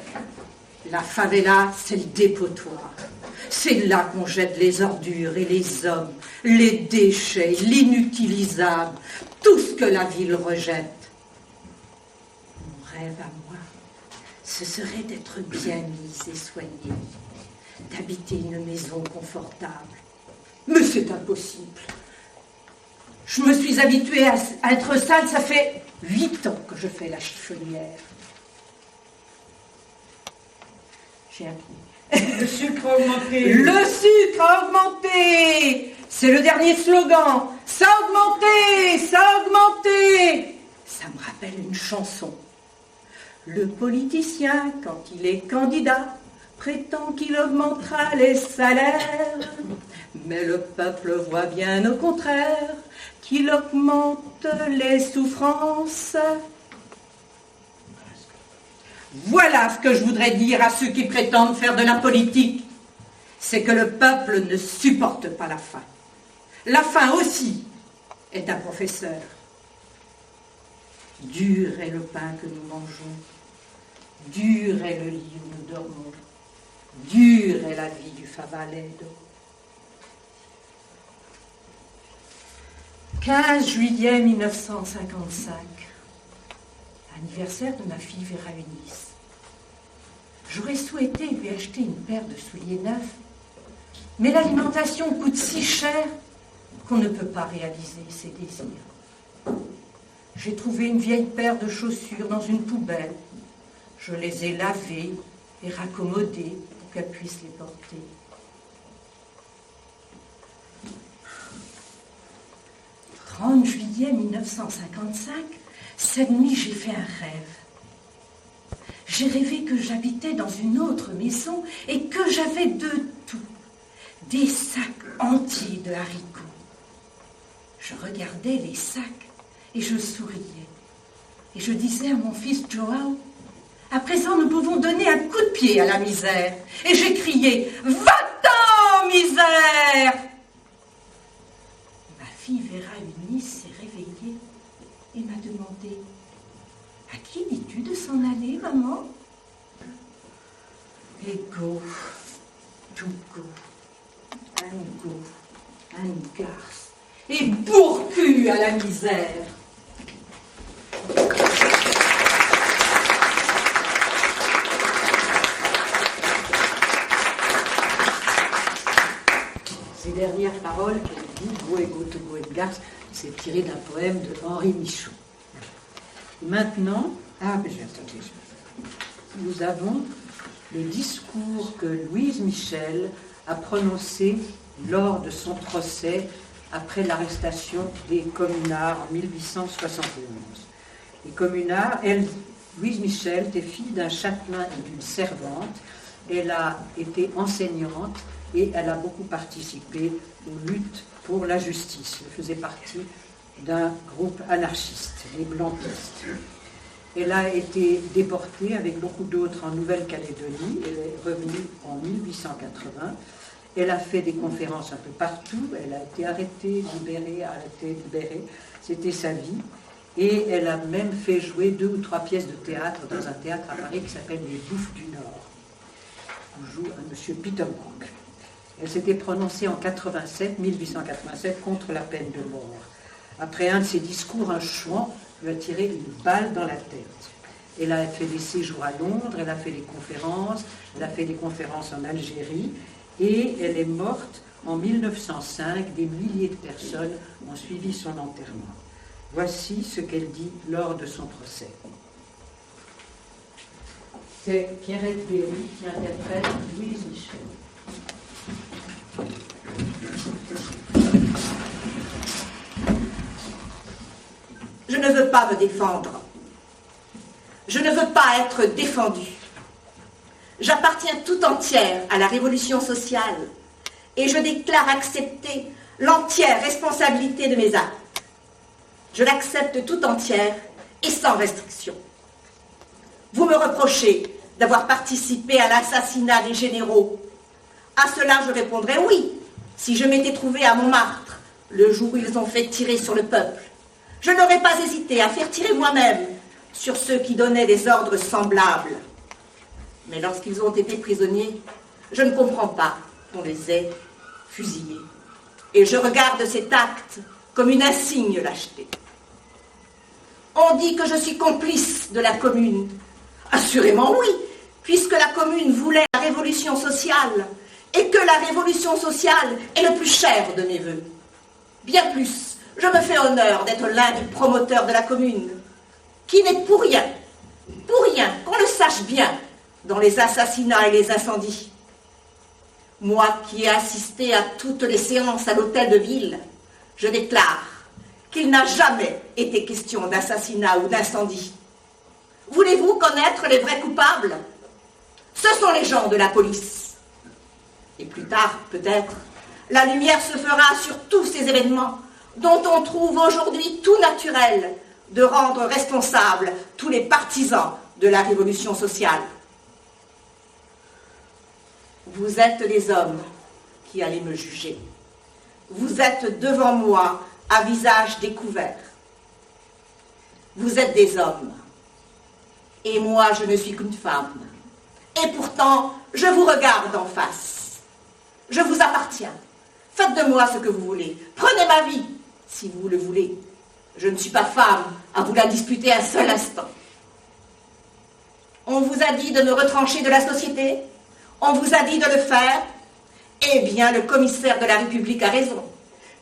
La favela, c'est le dépotoir. C'est là qu'on jette les ordures et les hommes, les déchets, l'inutilisable, tout ce que la ville rejette. Mon rêve à moi, ce serait d'être bien mise et soignée, d'habiter une maison confortable. Mais c'est impossible. Je me suis habituée à être sale, ça fait 8 ans que je fais la chiffonnière. J'ai appris. Le sucre a augmenté. Le sucre a augmenté. C'est le dernier slogan. Ça a augmenté, ça a augmenté. Ça me rappelle une chanson. Le politicien, quand il est candidat, prétend qu'il augmentera les salaires. Mais le peuple voit bien au contraire qu'il augmente les souffrances. Voilà ce que je voudrais dire à ceux qui prétendent faire de la politique. C'est que le peuple ne supporte pas la faim. La faim aussi est un professeur. Dur est le pain que nous mangeons. Dur est le lit où nous dormons. Dure est la vie du Favaledo. 15 juillet 1955. Anniversaire de ma fille Vera Eunice. J'aurais souhaité lui acheter une paire de souliers neufs, mais l'alimentation coûte si cher qu'on ne peut pas réaliser ses désirs. J'ai trouvé une vieille paire de chaussures dans une poubelle. Je les ai lavées et raccommodées pour qu'elle puisse les porter. « 30 juillet 1955, cette nuit j'ai fait un rêve. J'ai rêvé que j'habitais dans une autre maison et que j'avais de tout. Des sacs entiers de haricots. Je regardais les sacs et je souriais. Et je disais à mon fils Joao, à présent nous pouvons donner un coup de pied à la misère. Et j'ai crié, va-t'en misère! Ma fille Vera Eunice s'est réveillée et m'a demandé, à qui dis-tu de s'en aller, maman? Et go, to go, and garce, et bourre-cul à la misère. Ces dernières paroles qu'elle dit, go et go to go and garce, c'est tiré d'un poème de Henri Michaud. Maintenant, nous avons le discours que Louise Michel a prononcé lors de son procès après l'arrestation des communards en 1871. Les communards, Louise Michel était fille d'un châtelain et d'une servante. Elle a été enseignante et elle a beaucoup participé aux luttes pour la justice. Elle faisait partie d'un groupe anarchiste, les Blanquistes. Elle a été déportée avec beaucoup d'autres en Nouvelle-Calédonie. Elle est revenue en 1880. Elle a fait des conférences un peu partout. Elle a été arrêtée, libérée, arrêtée, libérée. C'était sa vie. Et elle a même fait jouer 2 ou 3 pièces de théâtre dans un théâtre à Paris qui s'appelle Les Bouffes du Nord, où joue un monsieur Peter Brook. Elle s'était prononcée en 1887 contre la peine de mort. Après un de ses discours, un chouan lui a tiré une balle dans la tête. Elle a fait des séjours à Londres, elle a fait des conférences, en Algérie, et elle est morte en 1905. Des milliers de personnes ont suivi son enterrement. Voici ce qu'elle dit lors de son procès. C'est Pierrette Berry qui interprète Louise Michel. Je ne veux pas me défendre. Je ne veux pas être défendue. J'appartiens tout entière à la révolution sociale et je déclare accepter l'entière responsabilité de mes actes. Je l'accepte tout entière et sans restriction. Vous me reprochez d'avoir participé à l'assassinat des généraux. À cela, je répondrai oui, si je m'étais trouvée à Montmartre le jour où ils ont fait tirer sur le peuple. Je n'aurais pas hésité à faire tirer moi-même sur ceux qui donnaient des ordres semblables. Mais lorsqu'ils ont été prisonniers, je ne comprends pas qu'on les ait fusillés. Et je regarde cet acte comme une insigne lâcheté. On dit que je suis complice de la Commune. Assurément oui, puisque la Commune voulait la révolution sociale et que la révolution sociale est le plus cher de mes vœux. Bien plus, je me fais honneur d'être l'un des promoteurs de la Commune, qui n'est pour rien, qu'on le sache bien, dans les assassinats et les incendies. Moi qui ai assisté à toutes les séances à l'hôtel de ville, je déclare qu'il n'a jamais été question d'assassinat ou d'incendie. Voulez-vous connaître les vrais coupables? Ce sont les gens de la police. Et plus tard, peut-être, la lumière se fera sur tous ces événements dont on trouve aujourd'hui tout naturel de rendre responsables tous les partisans de la révolution sociale. Vous êtes les hommes qui allez me juger. Vous êtes devant moi à visage découvert. Vous êtes des hommes. Et moi, je ne suis qu'une femme. Et pourtant, je vous regarde en face. Je vous appartiens. Faites de moi ce que vous voulez. Prenez ma vie, si vous le voulez. Je ne suis pas femme à vous la disputer un seul instant. On vous a dit de me retrancher de la société? On vous a dit de le faire? Eh bien, le commissaire de la République a raison,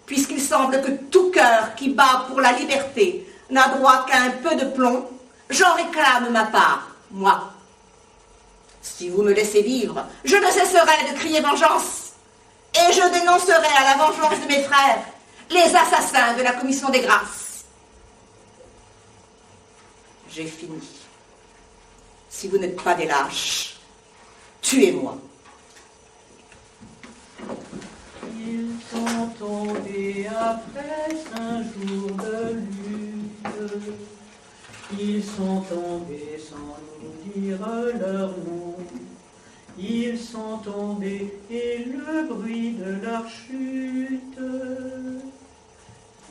puisqu'il semble que tout cœur qui bat pour la liberté n'a droit qu'à un peu de plomb. J'en réclame ma part, moi. Si vous me laissez vivre, je ne cesserai de crier vengeance, et je dénoncerai à la vengeance de mes frères les assassins de la commission des grâces. J'ai fini. Si vous n'êtes pas des lâches, tuez-moi. Ils sont tombés après un jour de lutte. Ils sont tombés sans nous dire leur nom. Ils sont tombés et le bruit de leur chute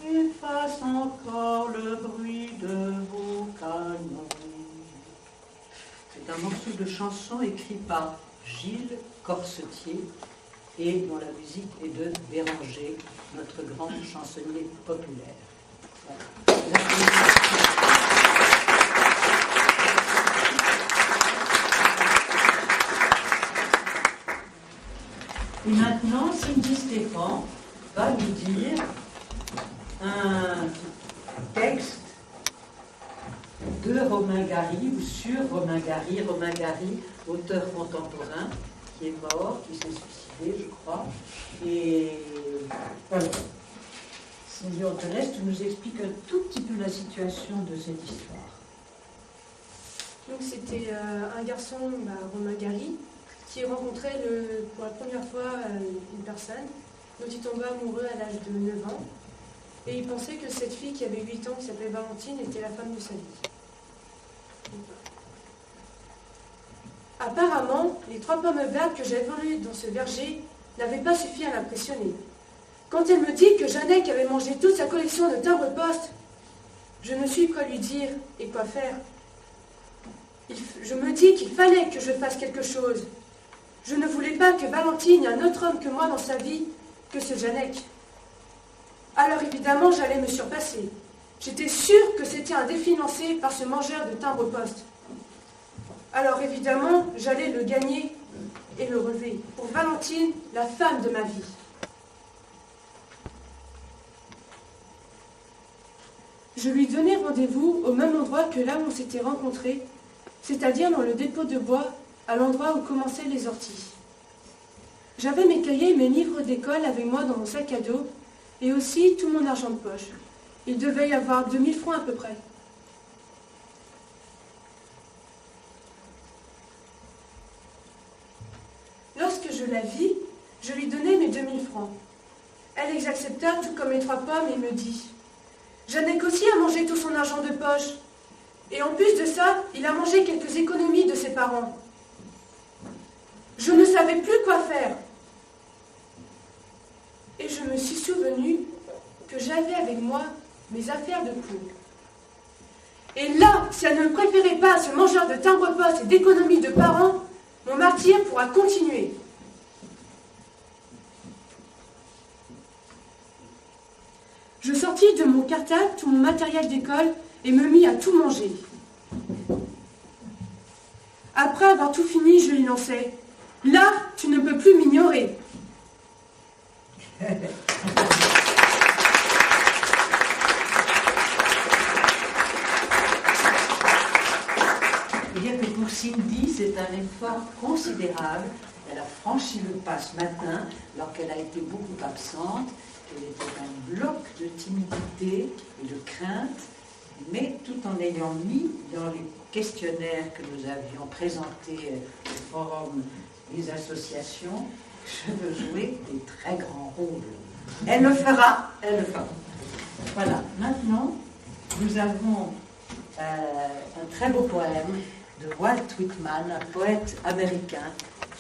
efface encore le bruit de vos canons. C'est un morceau de chanson écrit par Gilles Corsetier et dont la musique est de Béranger, notre grand chansonnier populaire. Voilà. Et maintenant, Cindy Stéphane va nous dire un texte de Romain Gary ou sur Romain Gary, auteur contemporain, qui est mort, qui s'est suicidé, je crois. Et voilà. Cindy, on te laisse, tu nous expliques un tout petit peu la situation de cette histoire. Donc c'était un garçon, Romain Gary, qui rencontrait pour la première fois une personne dont il tombait amoureux à l'âge de 9 ans. Et il pensait que cette fille qui avait 8 ans, qui s'appelait Valentine, était la femme de sa vie. Apparemment, les 3 pommes vertes que j'avais volées dans ce verger n'avaient pas suffi à l'impressionner. Quand elle me dit que Jeannette avait mangé toute sa collection de timbres-poste, Je ne sais quoi lui dire et quoi faire. Je me dis qu'il fallait que je fasse quelque chose. Je ne voulais pas que Valentine ait un autre homme que moi dans sa vie, que ce Janek. Alors évidemment, j'allais me surpasser. J'étais sûre que c'était un défi lancé par ce mangeur de timbre-poste. Alors évidemment, j'allais le gagner et le relever. Pour Valentine, la femme de ma vie. Je lui donnais rendez-vous au même endroit que là où on s'était rencontrés, c'est-à-dire dans le dépôt de bois, à l'endroit où commençaient les orties. J'avais mes cahiers et mes livres d'école avec moi dans mon sac à dos, et aussi tout mon argent de poche. Il devait y avoir 2000 francs à peu près. Lorsque je la vis, je lui donnai mes 2000 francs. Elle les accepta tout comme mes 3 pommes et me dit « Janek aussi a mangé tout son argent de poche. Et en plus de ça, il a mangé quelques économies de ses parents. » Je ne savais plus quoi faire. Et je me suis souvenu que j'avais avec moi mes affaires de cour. Et là, si elle ne me préférait pas à ce mangeur de timbre-poste et d'économies de parents, mon martyre pourra continuer. Je sortis de mon cartable tout mon matériel d'école et me mis à tout manger. Après avoir tout fini, je lui lançai « Là, tu ne peux plus m'ignorer. » Je veux dire que pour Cindy, c'est un effort considérable. Elle a franchi le pas ce matin, alors qu'elle a été beaucoup absente. Elle était un bloc de timidité et de crainte, mais tout en ayant mis dans les questionnaires que nous avions présentés au forum des associations, je veux jouer des très grands rôles. Elle le fera, elle le fera. Voilà, maintenant, nous avons un très beau poème de Walt Whitman, un poète américain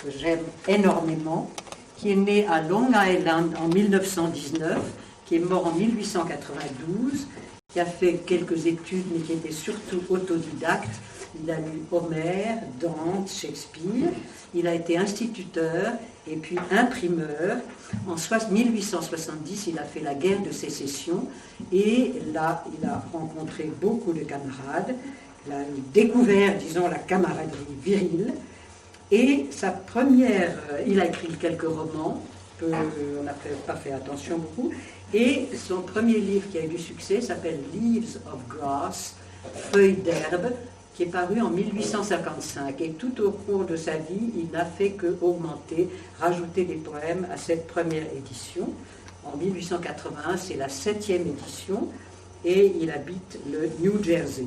que j'aime énormément, qui est né à Long Island en 1919, qui est mort en 1892, qui a fait quelques études, mais qui était surtout autodidacte. Il a lu Homère, Dante, Shakespeare. Il a été instituteur et puis imprimeur. En 1870, il a fait la guerre de sécession et là, il a rencontré beaucoup de camarades. Il a découvert, disons, la camaraderie virile. Et sa première, il a écrit quelques romans, on n'a pas fait attention beaucoup, et son premier livre qui a eu du succès s'appelle Leaves of Grass, Feuilles d'herbe, qui est paru en 1855. Et tout au cours de sa vie, il n'a fait qu'augmenter, rajouter des poèmes à cette première édition. En 1881, c'est la 7e édition, et il habite le New Jersey.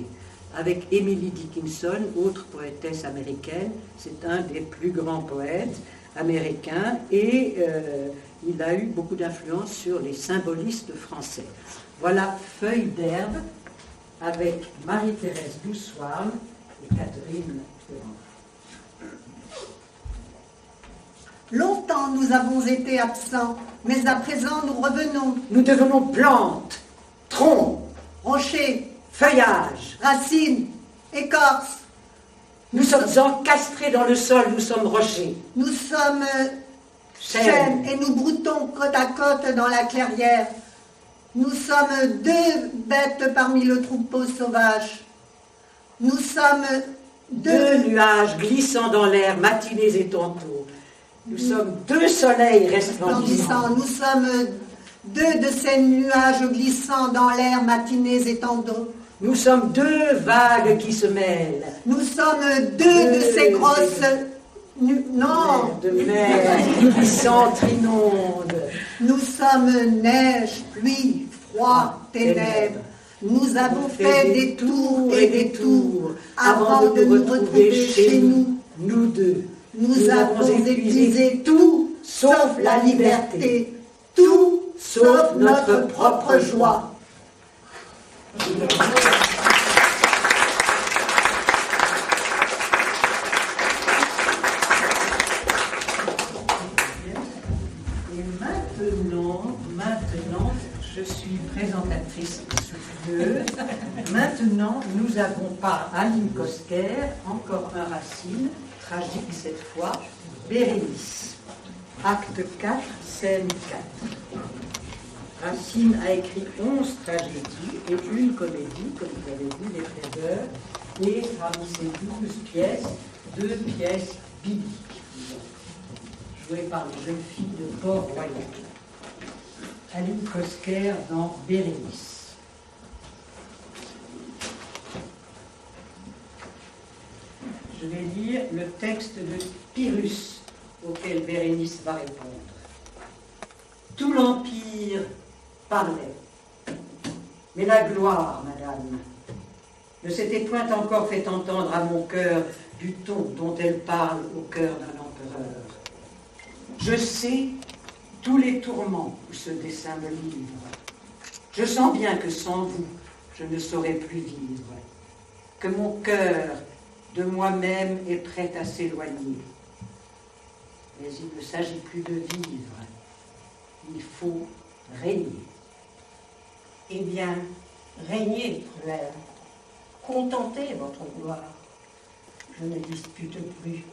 Avec Emily Dickinson, autre poétesse américaine, c'est un des plus grands poètes américains et il a eu beaucoup d'influence sur les symbolistes français. Voilà Feuilles d'herbe avec Marie-Thérèse Boussoirne et Catherine Ferrand. Longtemps nous avons été absents, mais à présent nous revenons. Nous devenons plantes, troncs, rochers, feuillages, racines, écorces. Nous sommes encastrés dans le sol, nous sommes rochers. Nous sommes chênes et nous broutons côte à côte dans la clairière. Nous sommes 2 bêtes parmi le troupeau sauvage. Nous sommes 2 nuages glissant dans l'air, matinés et tantôt. Nous sommes 2 soleils resplendissants. Nous sommes 2 de ces nuages glissant dans l'air, matinés et tantôt. Nous sommes 2 vagues qui se mêlent. Nous sommes 2 de ces grosses... de mer qui s'entre-inondent. Nous sommes neige, pluie, froid, ténèbres. Nous avons fait des tours et des tours avant de nous retrouver chez nous, nous deux. Nous avons épuisé tout sauf la liberté, tout sauf notre propre joie. Et maintenant, je suis présentatrice souffleuse. maintenant, nous avons par Aline Kosker, encore un Racine, tragique cette fois, Bérénice. Acte 4, scène 4. Racine a écrit 11 tragédies et une comédie, comme vous avez vu, Les Plaideurs, et parmi ces 12 pièces, 2 pièces bibliques, jouées par les jeunes filles de Port-Royal. Aline Kosker dans Bérénice. Je vais lire le texte de Pyrrhus, auquel Bérénice va répondre. Tout l'Empire parlait, mais la gloire, madame, ne s'était point encore fait entendre à mon cœur du ton dont elle parle au cœur d'un empereur. Je sais tous les tourments où ce dessein me livre. Je sens bien que sans vous, je ne saurais plus vivre, que mon cœur de moi-même est prêt à s'éloigner. Mais il ne s'agit plus de vivre, il faut régner. Eh bien, régnez, Cruel. Contentez votre gloire. Je ne dispute plus.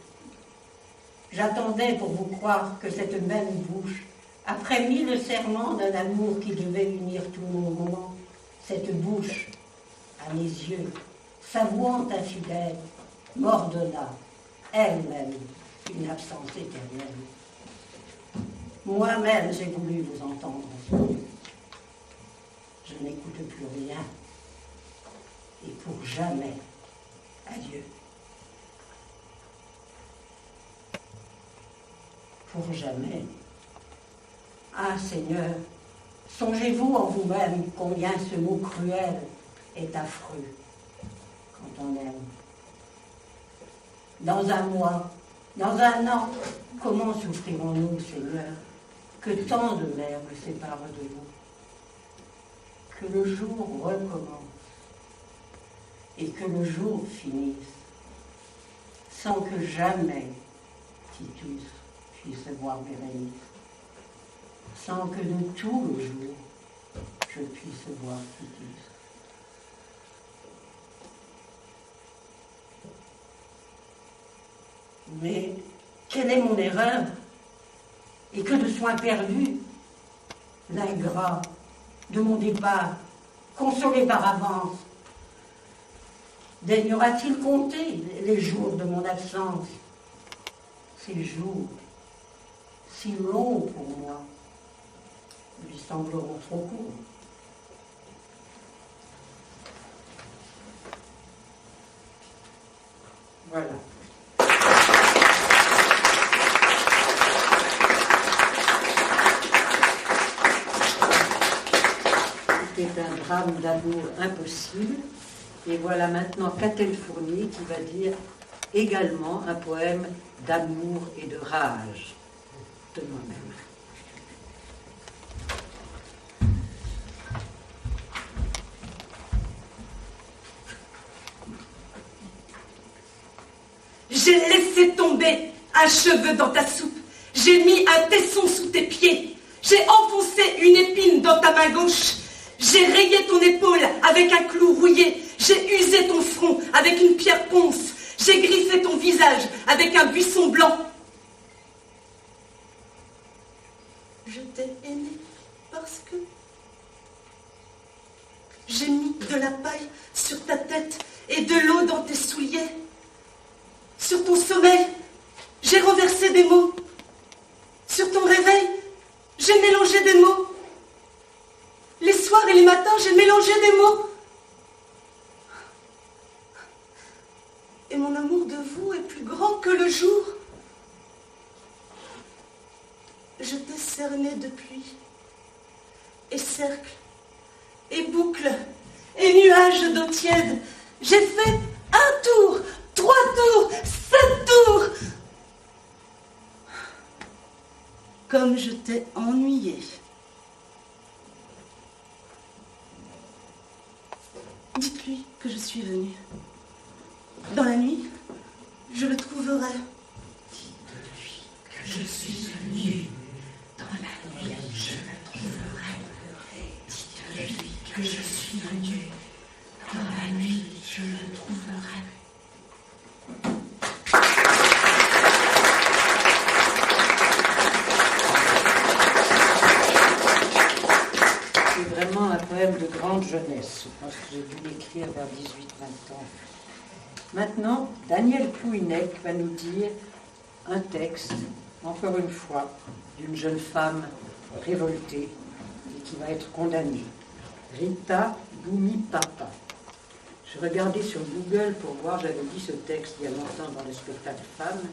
J'attendais pour vous croire que cette même bouche, après 1000 serments d'un amour qui devait unir tous nos moments, cette bouche, à mes yeux, s'avouant infidèle, m'ordonna, elle-même, une absence éternelle. Moi-même, j'ai voulu vous entendre. Je n'écoute plus rien. Et pour jamais, adieu. Pour jamais. Ah, Seigneur, songez-vous en vous-même combien ce mot cruel est affreux quand on aime. Dans un mois, dans un an, comment souffrirons-nous, Seigneur, que tant de mers me séparent de vous? Que le jour recommence et que le jour finisse, sans que jamais Titus puisse voir Bérénice, sans que de tout le jour je puisse voir Titus. Mais quelle est mon erreur? Et que de soins perdus? L'ingrat de mon départ, consolé par avance, daignera-t-il compter les jours de mon absence? Ces jours, si longs pour moi, lui sembleront trop courts. Voilà. C'était un drame d'amour impossible. Et voilà maintenant Catel Fournier qui va dire également un poème d'amour et de rage de moi-même. J'ai laissé tomber un cheveu dans ta soupe. J'ai mis un tesson sous tes pieds. J'ai enfoncé une épine dans ta main gauche. J'ai rayé ton épaule avec un clou rouillé. J'ai usé ton front avec une pierre ponce. J'ai griffé ton visage avec un buisson blanc. Je t'ai aimé parce que j'ai mis de la paille sur ta tête et de l'eau dans tes souliers. Sur ton sommeil, j'ai renversé des mots. Sur ton réveil, j'ai mélangé des mots. Les soirs et les matins, j'ai mélangé des mots. Et mon amour de vous est plus grand que le jour. Je t'ai cerné de pluie, et cercle, et boucle, et nuages d'eau tiède. J'ai fait 1 tour, 3 tours, 7 tours. Comme je t'ai ennuyé. Dites-lui que je suis venue. Dans la nuit, je le trouverai. Dites-lui que je suis venue. Dans la nuit, je le trouverai. Dites-lui que je suis venue. Dans la nuit, excellente jeunesse. Je pense que j'ai dû l'écrire vers 18-20 ans. Maintenant, Daniel Plouhinec va nous dire un texte, encore une fois, d'une jeune femme révoltée et qui va être condamnée. Rita Boumi-Papa. Je regardais sur Google pour voir, j'avais dit ce texte il y a longtemps dans le spectacle Femmes.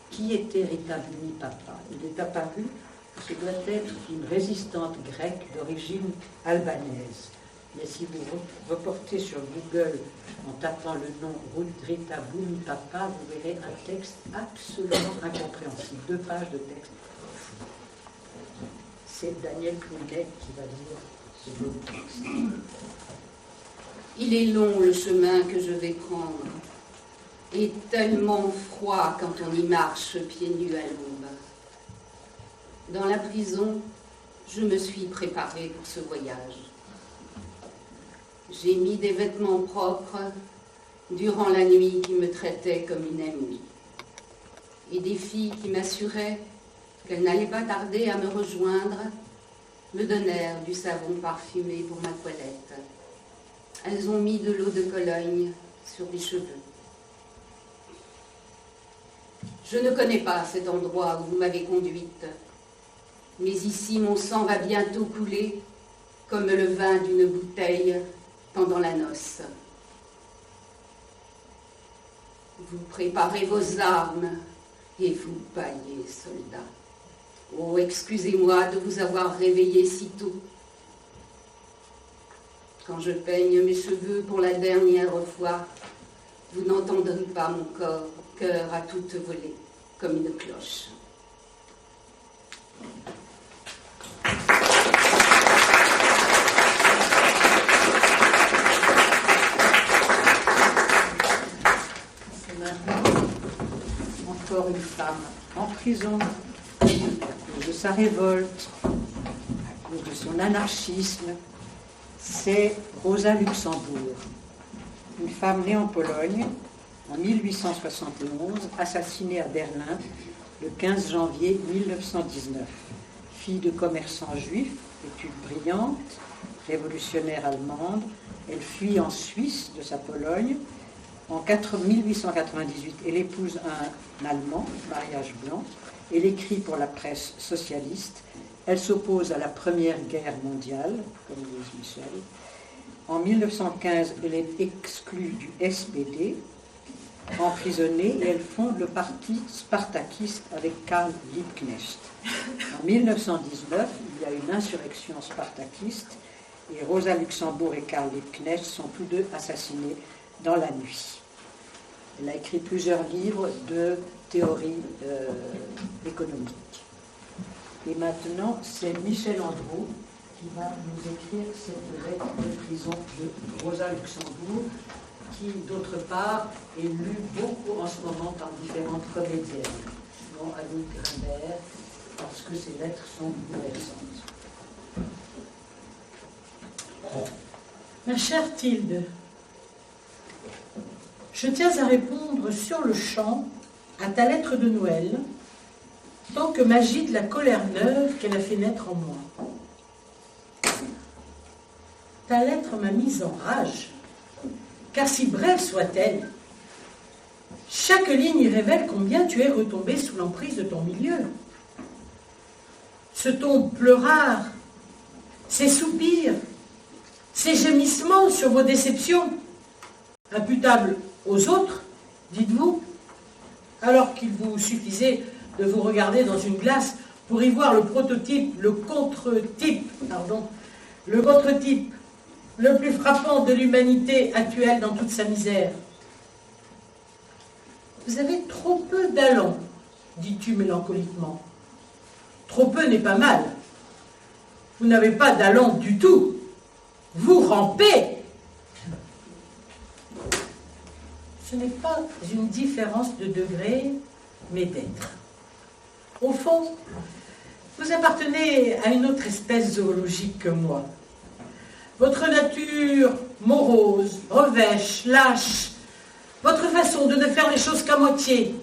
Qui était Rita Boumi-Papa? Il est apparu que ce doit être une résistante grecque d'origine albanaise. Mais si vous reportez sur Google en tapant le nom Rita Boumi-Papa, vous verrez un texte absolument incompréhensible. 2 pages de texte. C'est Daniel Plouhinec qui va lire ce beau texte. Il est long le chemin que je vais prendre, et tellement froid quand on y marche pieds nus à l'aube. Dans la prison, je me suis préparée pour ce voyage. J'ai mis des vêtements propres durant la nuit qui me traitait comme une amie, et des filles qui m'assuraient qu'elles n'allaient pas tarder à me rejoindre me donnèrent du savon parfumé pour ma toilette. Elles ont mis de l'eau de Cologne sur les cheveux. Je ne connais pas cet endroit où vous m'avez conduite, mais ici mon sang va bientôt couler comme le vin d'une bouteille pendant la noce. Vous préparez vos armes et vous baillez, soldats. Oh, excusez-moi de vous avoir réveillé si tôt. Quand je peigne mes cheveux pour la dernière fois, vous n'entendrez pas mon cœur à toute volée, comme une cloche. C'est maintenant encore une femme en prison à cause de sa révolte, à cause de son anarchisme. C'est Rosa Luxembourg, une femme née en Pologne en 1871, assassinée à Berlin le 15 janvier 1919. Fille de commerçants juifs, études brillantes, révolutionnaire allemande, elle fuit en Suisse de sa Pologne. En 1898, elle épouse un Allemand, mariage blanc. Elle écrit pour la presse socialiste. Elle s'oppose à la Première Guerre mondiale, comme Louise Michel. En 1915, elle est exclue du SPD, emprisonnée, et elle fonde le parti spartakiste avec Karl Liebknecht. En 1919, il y a une insurrection spartakiste et Rosa Luxembourg et Karl Liebknecht sont tous deux assassinés dans la nuit. Elle a écrit plusieurs livres de théorie économique. Et maintenant, c'est Michel Andrew qui va nous écrire cette lettre de prison de Rosa Luxembourg, qui, d'autre part, est lue beaucoup en ce moment par différentes comédiennes, dont Annie Grimbert, parce que ces lettres sont bouleversantes. Ma chère Tilde, je tiens à répondre sur le champ à ta lettre de Noël, tant que m'agite la colère neuve qu'elle a fait naître en moi. Ta lettre m'a mise en rage, car si brève soit-elle, chaque ligne y révèle combien tu es retombé sous l'emprise de ton milieu. Ce ton pleurard, ces soupirs, ces gémissements sur vos déceptions, imputables aux autres, dites-vous, alors qu'il vous suffisait de vous regarder dans une glace pour y voir le prototype, le contre-type le plus frappant de l'humanité actuelle dans toute sa misère. Vous avez trop peu d'allant, dis-tu mélancoliquement. Trop peu n'est pas mal. Vous n'avez pas d'allant du tout. Vous rampez. Ce n'est pas une différence de degré, mais d'être. Au fond, vous appartenez à une autre espèce zoologique que moi. Votre nature morose, revêche, lâche, votre façon de ne faire les choses qu'à moitié,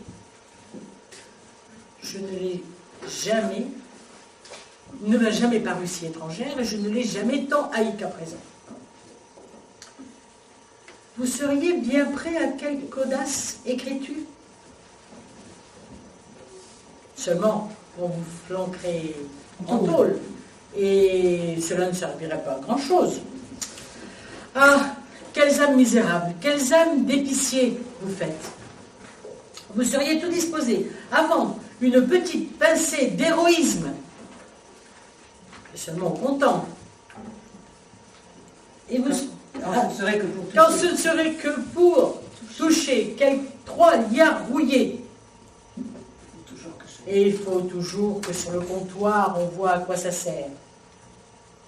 je ne l'ai jamais ne m'a jamais paru si étrangère et je ne l'ai jamais tant haï qu'à présent. Vous seriez bien prêt à quelque audace écriture? Seulement, on vous flanquerait en tôle, et cela ne servirait pas à grand-chose. Ah, quelles âmes misérables, quelles âmes d'épicier vous faites. Vous seriez tout disposé, avant une petite pincée d'héroïsme, seulement content. Et vous... Quand ce ne serait que pour toucher, quand ce ne serait que pour toucher quelques 3 liards rouillés. Et il faut toujours que sur le comptoir, on voit à quoi ça sert.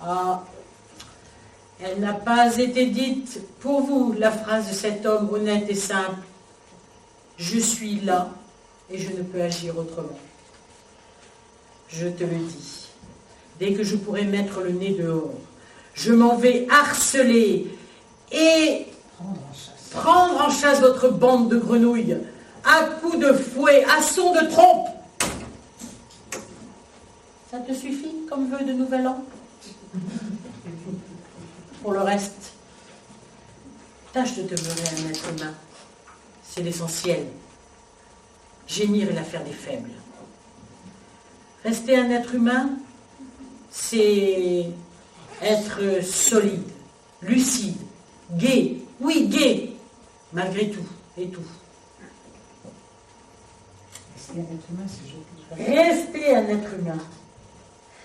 Ah, elle n'a pas été dite pour vous, la phrase de cet homme honnête et simple. Je suis là et je ne peux agir autrement. Je te le dis, dès que je pourrai mettre le nez dehors, je m'en vais harceler et prendre en chasse votre bande de grenouilles, à coups de fouet, à son de trompe. Ça te suffit comme vœu de nouvel an? Pour le reste, tâche de demeurer un être humain. C'est l'essentiel. Gémir est l'affaire des faibles. Rester un être humain, c'est être solide, lucide, gai, oui, gai, malgré tout et tout. Rester un être humain,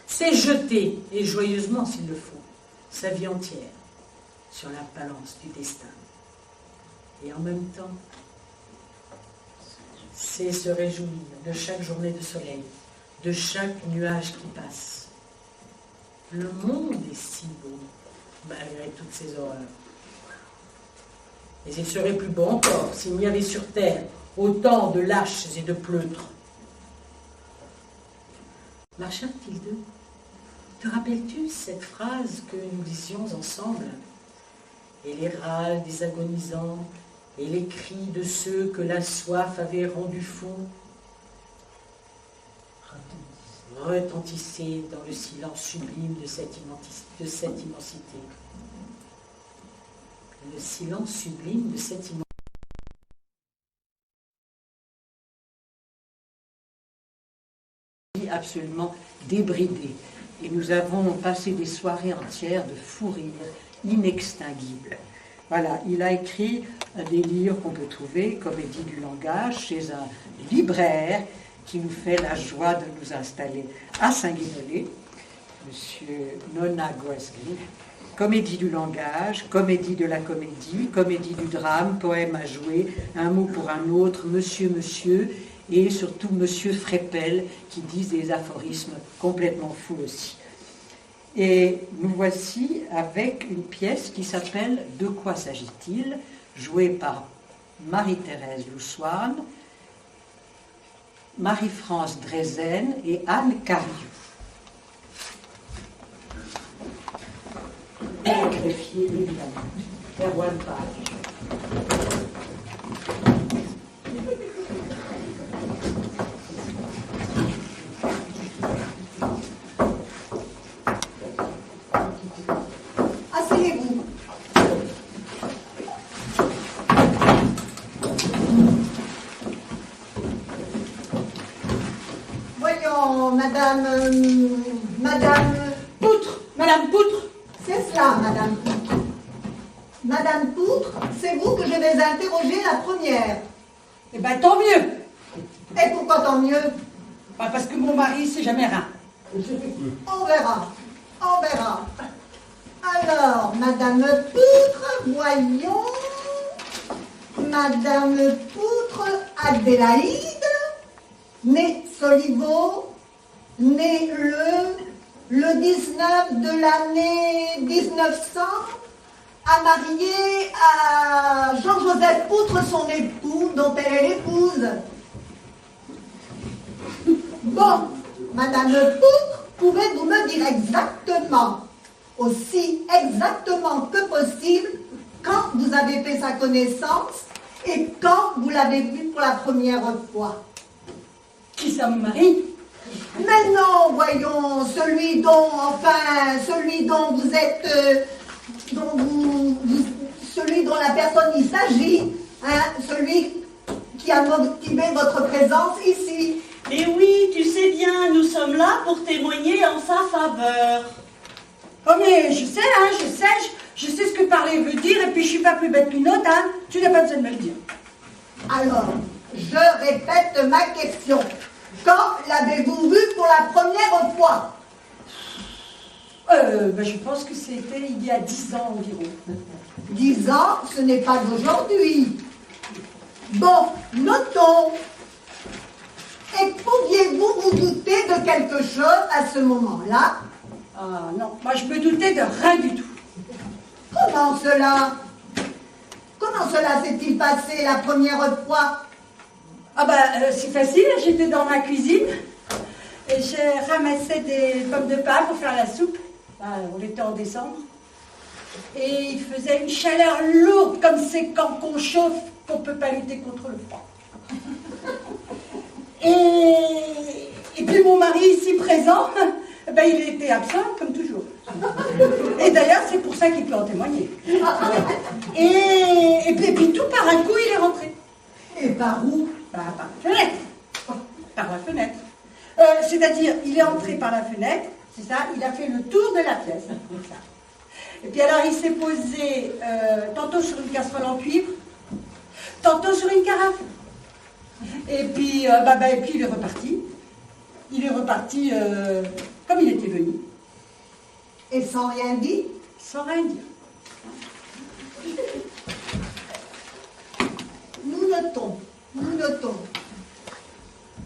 c'est jeter, et joyeusement s'il le faut, sa vie entière sur la balance du destin. Et en même temps, c'est se réjouir de chaque journée de soleil, de chaque nuage qui passe. Le monde est si beau, malgré toutes ces horreurs. Mais il serait plus beau encore s'il n'y avait sur terre autant de lâches et de pleutres. Ma chère Tilde, te rappelles-tu cette phrase que nous disions ensemble? Et les râles des agonisants, et les cris de ceux que la soif avait rendus fous retentissaient dans le silence sublime de cette immensité. Le silence sublime de cette immensité. Absolument débridé. Et nous avons passé des soirées entières de fou rire inextinguibles. Voilà, il a écrit des livres qu'on peut trouver, Comédie du langage, chez un libraire qui nous fait la joie de nous installer à Saint-Guinolé, Monsieur Nona Guasgui. Comédie du langage, comédie de la comédie, comédie du drame, poème à jouer, un mot pour un autre, monsieur, monsieur, et surtout monsieur Frépel, qui disent des aphorismes complètement fous aussi. Et nous voici avec une pièce qui s'appelle « De quoi s'agit-il ?», jouée par Marie-Thérèse Loussoine, Marie-France Drezen et Anne Cariou. Et le greffier, évidemment, Erwan Page. Asseyez-vous. Voyons, Madame Poutre, Madame Poutre. C'est cela, Madame Poutre. Madame Poutre, c'est vous que je vais interroger la première. Eh bien, tant mieux. Et pourquoi tant mieux? Bah, parce que mon mari, c'est jamais rien. On verra, on verra. Alors, Madame Poutre, voyons. Madame Poutre Adélaïde, née Soliveau, née le 19 de l'année 1900, a marié à Jean-Joseph Poutre, son époux, dont elle est l'épouse. Bon, Madame Poutre, pouvez-vous me dire exactement, aussi exactement que possible, quand vous avez fait sa connaissance et quand vous l'avez vue pour la première fois? Qui ça, mon mari? Mais non, voyons, celui dont vous êtes, celui dont la personne il s'agit, hein, celui qui a motivé votre présence ici. Mais oui, tu sais bien, nous sommes là pour témoigner en sa faveur. Oh mais je sais, hein, je sais ce que parler veut dire, et puis je suis pas plus bête qu'une autre, hein. Tu n'as pas besoin de me le dire. Alors, je répète ma question. Quand l'avez-vous vu pour la première fois? Je pense que c'était il y a 10 ans environ. 10 ans, ce n'est pas d'aujourd'hui. Bon, notons. Et pouviez-vous vous douter de quelque chose à ce moment-là? Ah non, moi je me doutais de rien du tout. Comment cela? Comment cela s'est-il passé la première fois? C'est facile, j'étais dans ma cuisine et j'ai ramassé des pommes de pin pour faire la soupe. On était en décembre. Et il faisait une chaleur lourde comme c'est quand on chauffe qu'on ne peut pas lutter contre le froid. Et puis mon mari ici présent, il était absent comme toujours. Et d'ailleurs c'est pour ça qu'il peut en témoigner. Et puis tout par un coup il est rentré. Et par où? Par la fenêtre. Par la fenêtre. C'est-à-dire il est entré par la fenêtre, c'est ça, il a fait le tour de la pièce. Et puis alors il s'est posé tantôt sur une casserole en cuivre, tantôt sur une carafe. Et puis, et puis il est reparti. Il est reparti comme il était venu. Et sans rien dire? Sans rien dire. Nous notons.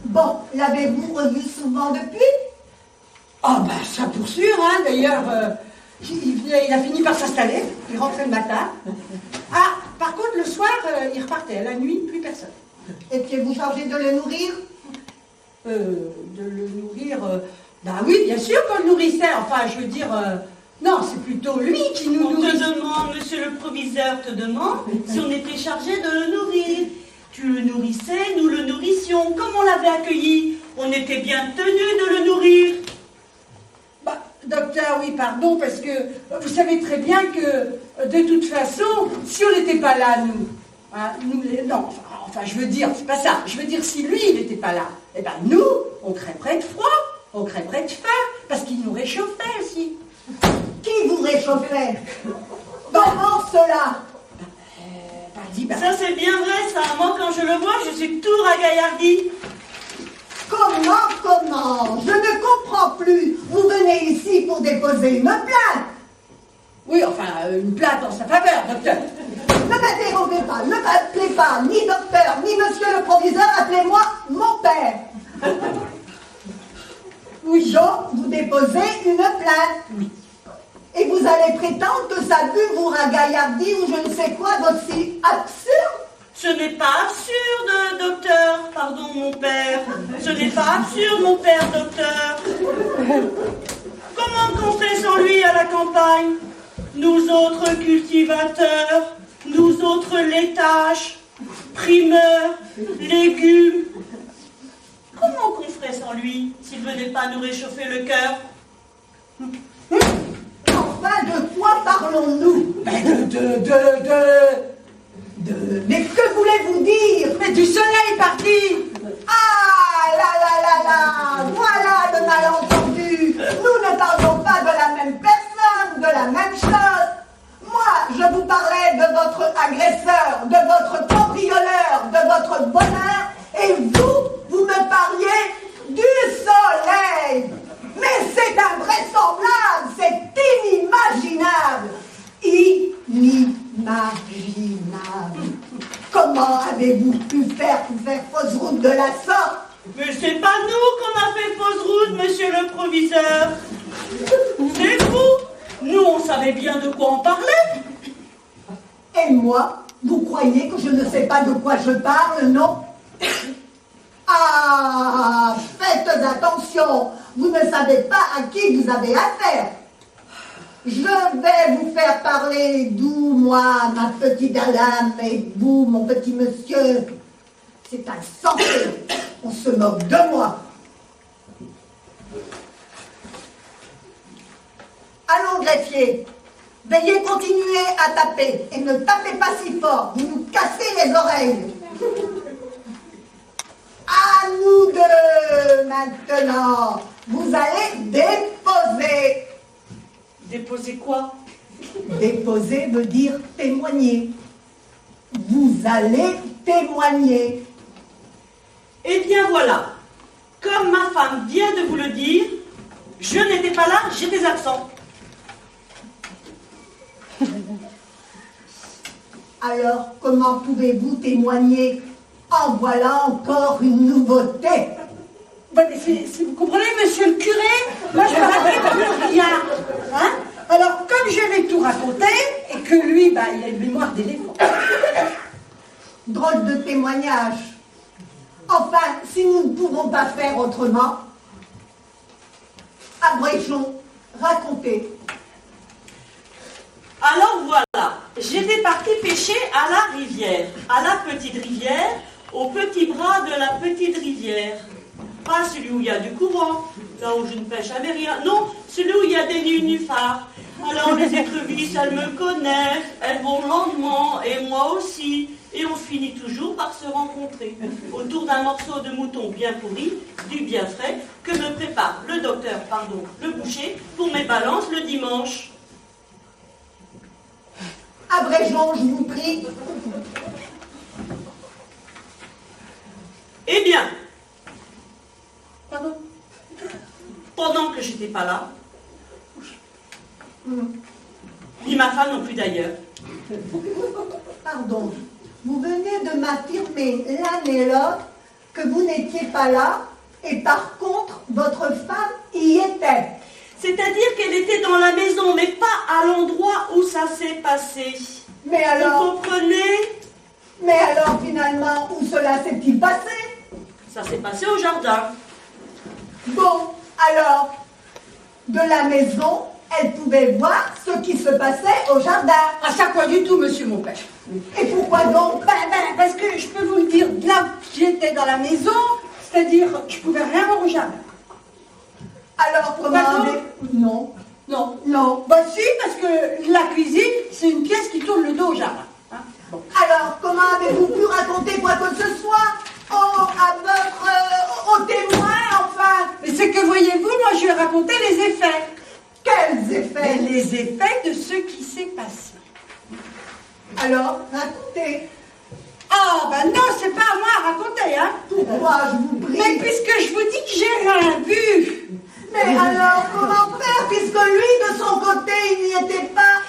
Bon, l'avez-vous revu souvent depuis? Ça pour sûr, hein. D'ailleurs, il a fini par s'installer. Il rentrait le matin. Par contre, le soir, il repartait. La nuit, plus personne. Étiez-vous chargé de le nourrir? De le nourrir... oui, bien sûr qu'on le nourrissait. Enfin, je veux dire... non, c'est plutôt lui qui nous nourrit. On te demande, monsieur le proviseur te demande si on était chargé de le nourrir. Tu le nourrissais, nous le nourrissions. Comme on l'avait accueilli, on était bien tenu de le nourrir. Docteur, oui, pardon, parce que vous savez très bien que, de toute façon, si on n'était pas là, je veux dire, c'est pas ça. Je veux dire, si lui, il n'était pas là, nous, on crèverait de froid, on crèverait de faim, parce qu'il nous réchauffait aussi. Qui vous réchauffait? Comment cela? Ça, c'est bien vrai, ça. Moi, quand je le vois, je suis tout ragaillardi. Comment? Je ne comprends plus. Vous venez ici pour déposer une plainte. Oui, une plainte en sa faveur, docteur. Ne m'interrompez pas, ne m'appelez pas ni docteur, ni monsieur le proviseur, appelez-moi mon père. Oui. Donc, vous déposez une plainte. Oui. Et vous allez prétendre que ça a pu vous ragaillardir ou je ne sais quoi d'aussi absurde? Ce n'est pas absurde, docteur. Pardon, mon père. Ce n'est pas absurde, mon père, docteur. Comment qu'on fait sans lui à la campagne? Nous autres cultivateurs, nous autres laitages, primeurs, légumes. Comment qu'on ferait sans lui s'il ne venait pas nous réchauffer le cœur? Enfin, de quoi parlons-nous? Mais que voulez-vous dire? Mais du soleil, parti. Ah là, voilà le malentendu. Nous ne parlons pas de la même personne, de la même chose. Moi, je vous parlais de votre agresseur, de votre cambrioleur, de votre bonheur, et vous me parliez du soleil. Mais c'est invraisemblable, c'est inimaginable. Inimaginable. Comment avez-vous pu faire fausse route de la sorte? Mais c'est pas nous qu'on a fait fausse route, monsieur le proviseur. C'est vous. Nous, on savait bien de quoi on parlait. Et moi, vous croyez que je ne sais pas de quoi je parle, non? Ah, faites attention. Vous ne savez pas à qui vous avez affaire. Je vais vous faire parler d'où, moi, ma petite dame, et vous, mon petit monsieur. C'est insensé. On se moque de moi. Allons, greffier. Veuillez continuer à taper et ne tapez pas si fort, vous nous cassez les oreilles. À nous deux, maintenant. Vous allez déposer. Déposer quoi? Déposer veut dire témoigner. Vous allez témoigner. Eh bien voilà, comme ma femme vient de vous le dire, je n'étais pas là, j'étais absent. Alors, comment pouvez-vous témoigner? En voilà encore une nouveauté. Bon, si vous comprenez, monsieur le curé, moi je ne raconte plus rien. Hein? Alors, comme je vais tout raconter, et que lui, il a une mémoire d'éléphant. Drôle de témoignage. Enfin, si nous ne pouvons pas faire autrement, abrégeons, racontez. Alors voilà, j'étais partie pêcher à la rivière, à la petite rivière, au petit bras de la petite rivière. Pas celui où il y a du courant, là où je ne pêche jamais rien. Non, celui où il y a des nénuphars. Alors les écrevisses, elles me connaissent, elles vont lentement, et moi aussi. Et on finit toujours par se rencontrer autour d'un morceau de mouton bien pourri, du bien frais, que me prépare le docteur, le boucher, pour mes balances le dimanche. Abrégeons, je vous prie. Eh bien, pendant que j'étais pas là, ni ma femme non plus d'ailleurs. Pardon, vous venez de m'affirmer l'un et l'autre que vous n'étiez pas là, et par contre, votre femme y était. C'est-à-dire qu'elle était dans la maison, mais pas à l'endroit où ça s'est passé. Mais alors... Vous comprenez? Mais alors, finalement, où cela s'est-il passé? Ça s'est passé au jardin. Bon, alors, de la maison, elle pouvait voir ce qui se passait au jardin. Ah, ça pas du tout, monsieur mon père. Et pourquoi donc? Parce que je peux vous le dire, là, j'étais dans la maison, c'est-à-dire, je pouvais rien voir au jardin. Alors, comment... Non. Non. Non. Bah si, parce que la cuisine, c'est une pièce qui tourne le dos au jardin. Hein, bon. Alors, comment avez-vous pu raconter quoi que ce soit au témoin, enfin? Mais c'est que, voyez-vous, moi, je vais raconter les effets. Quels effets? Les effets de ce qui s'est passé. Alors, racontez. Ah, ben non, c'est pas à moi à raconter, hein. Pourquoi, je vous prie? Mais puisque je vous dis que j'ai rien vu. Mais alors, comment faire, puisque lui, de son côté, il n'y était pas?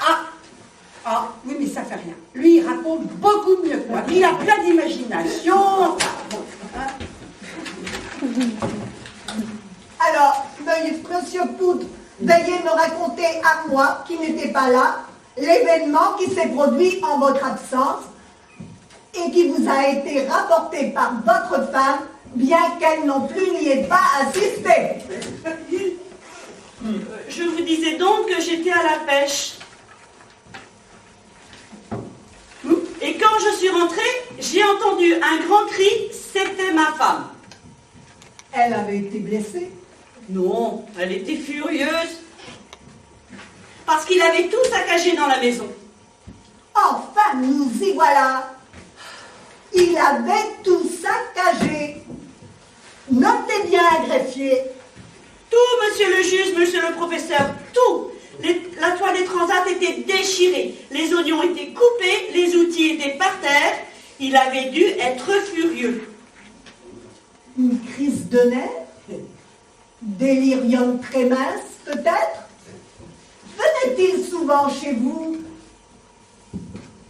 Ah, oui, mais ça fait rien. Lui, il raconte beaucoup mieux que moi. Il a plein d'imagination. Enfin, bon, hein. Alors, monsieur Poudre, veuillez me raconter à moi, qui n'étais pas là, l'événement qui s'est produit en votre absence et qui vous a été rapporté par votre femme, bien qu'elle non plus n'y ait pas assisté. Je vous disais donc que j'étais à la pêche. Et quand je suis rentrée, j'ai entendu un grand cri, c'était ma femme. Elle avait été blessée? Non, elle était furieuse. Parce qu'il avait tout saccagé dans la maison. Enfin, nous y voilà. Il avait tout saccagé. Notez bien, greffier. Tout, monsieur le juge, monsieur le professeur, tout. La toile des transats était déchirée, les oignons étaient coupés, les outils étaient par terre. Il avait dû être furieux. Une crise de nerfs? Délirium tremens, peut-être? Venait-il souvent chez vous?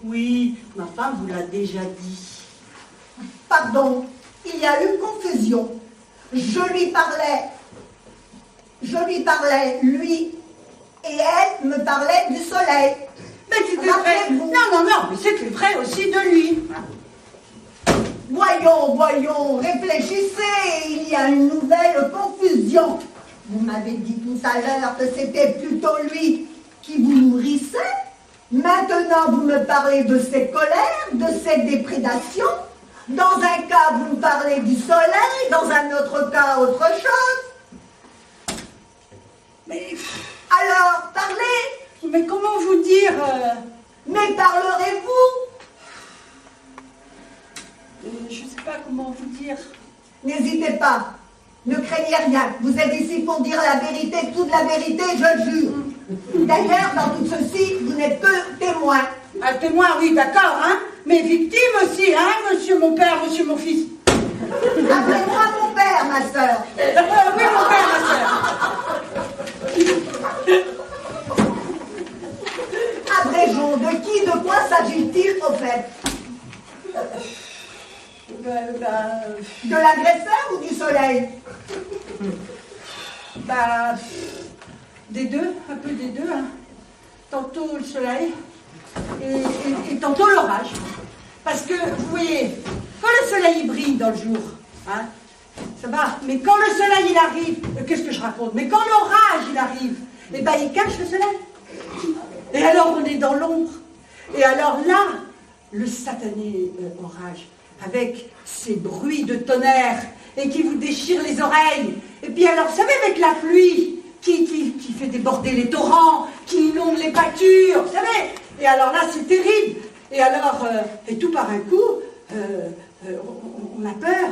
Oui, ma femme vous l'a déjà dit. Pardon, il y a eu confusion. Je lui parlais, lui, et elle me parlait du soleil. Mais c'était vrai. Non, mais c'était vrai aussi de lui. Voyons, réfléchissez, il y a une nouvelle confusion. Vous m'avez dit tout à l'heure que c'était plutôt lui qui vous nourrissait. Maintenant, vous me parlez de ses colères, de ses déprédations. Dans un cas, vous me parlez du soleil, dans un autre cas, autre chose. Mais comment vous dire Mais parlerez-vous? Je sais pas comment vous dire. N'hésitez pas. Ne craignez rien. Vous êtes ici pour dire la vérité, toute la vérité, je le jure. D'ailleurs, dans tout ceci, vous n'êtes que témoin. Un témoin, oui, d'accord, hein. Mais victime aussi, hein, monsieur mon père, monsieur mon fils. Appelez-moi mon père, ma sœur. Oui, mon père, ma sœur. Abrégeons, de qui, de quoi s'agit-il au fait? De l'agresseur ou du soleil? Des deux, un peu des deux, hein. Tantôt le soleil et tantôt l'orage. Parce que, vous voyez, quand le soleil brille dans le jour, hein, ça va, mais quand le soleil il arrive, qu'est-ce que je raconte? Mais quand l'orage il arrive, eh ben il cache le soleil. Et alors on est dans l'ombre. Et alors là, le satané orage, avec ses bruits de tonnerre, et qui vous déchire les oreilles. Et puis alors, vous savez, avec la pluie, qui fait déborder les torrents, qui inonde les pâtures, vous savez. Et alors là, c'est terrible. Et alors, et tout par un coup, on a peur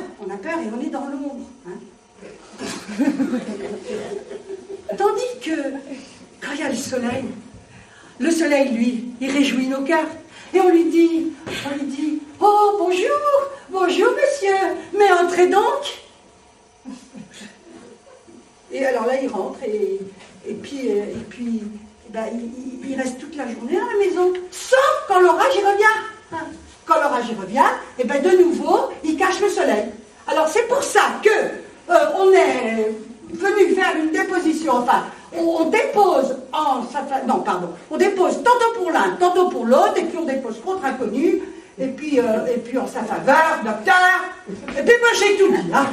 et on est dans l'ombre. Hein. Tandis que, quand il y a le soleil, lui, il réjouit nos cœurs. Et on lui dit, oh, bonjour, monsieur, mais entrez donc. Et alors là, il rentre, et puis ben, il reste toute la journée à la maison, sauf quand l'orage, il revient. Quand l'orage, il revient, et ben de nouveau, il cache le soleil. Alors c'est pour ça que on est venu faire une déposition, enfin, on dépose on dépose tantôt pour l'un, tantôt pour l'autre, et puis on dépose contre inconnu, et puis en sa faveur, docteur, et puis moi j'ai tout dit, hein.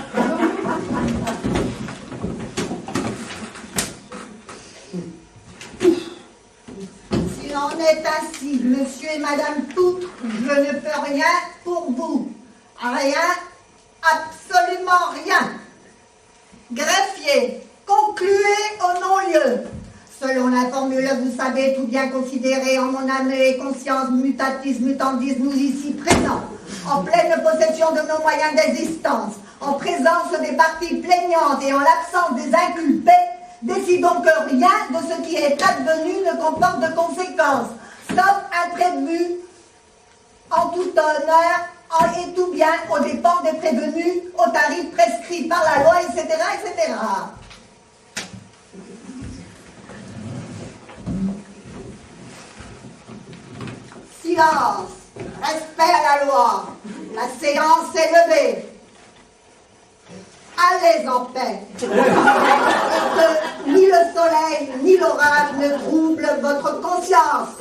S'il en est ainsi, monsieur et madame Poutre, je ne peux rien pour vous. Rien, absolument rien. Greffier, concluez au non-lieu. Selon la formule, vous savez, tout bien considéré en mon âme et conscience mutatis mutandis, nous ici présents, en pleine possession de nos moyens d'existence, en présence des parties plaignantes et en l'absence des inculpés, décidons que rien de ce qui est advenu ne comporte de conséquences, sauf imprévu, en tout honneur, et tout bien, aux dépens des prévenus, aux tarifs prescrits par la loi, etc., etc. Silence, respect à la loi, la séance est levée. Allez en paix. Et que ni le soleil ni l'orage ne troublent votre conscience.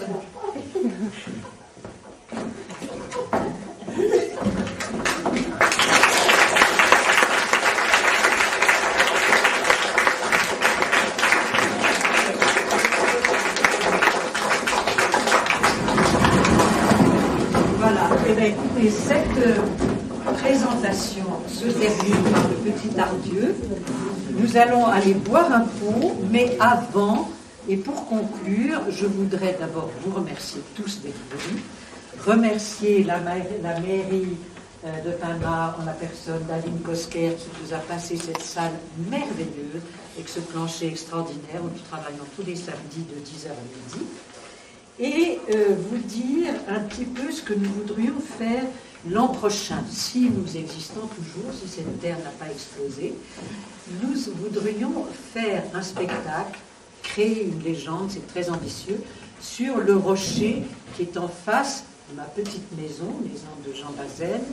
Voilà, et bien écoutez, cette présentation se termine par le petit Tardieu. Nous allons aller boire un pot, mais avant, et pour conclure, je voudrais d'abord vous remercier tous d'être venus, remercier la mairie de Tamar en la personne d'Aline Kosker qui nous a passé cette salle merveilleuse avec ce plancher extraordinaire où nous travaillons tous les samedis de 10h à midi. Et vous dire un petit peu ce que nous voudrions faire l'an prochain, si nous existons toujours, si cette terre n'a pas explosé. Nous voudrions faire un spectacle, créer une légende, c'est très ambitieux, sur le rocher qui est en face de ma petite maison de Jean Bazaine,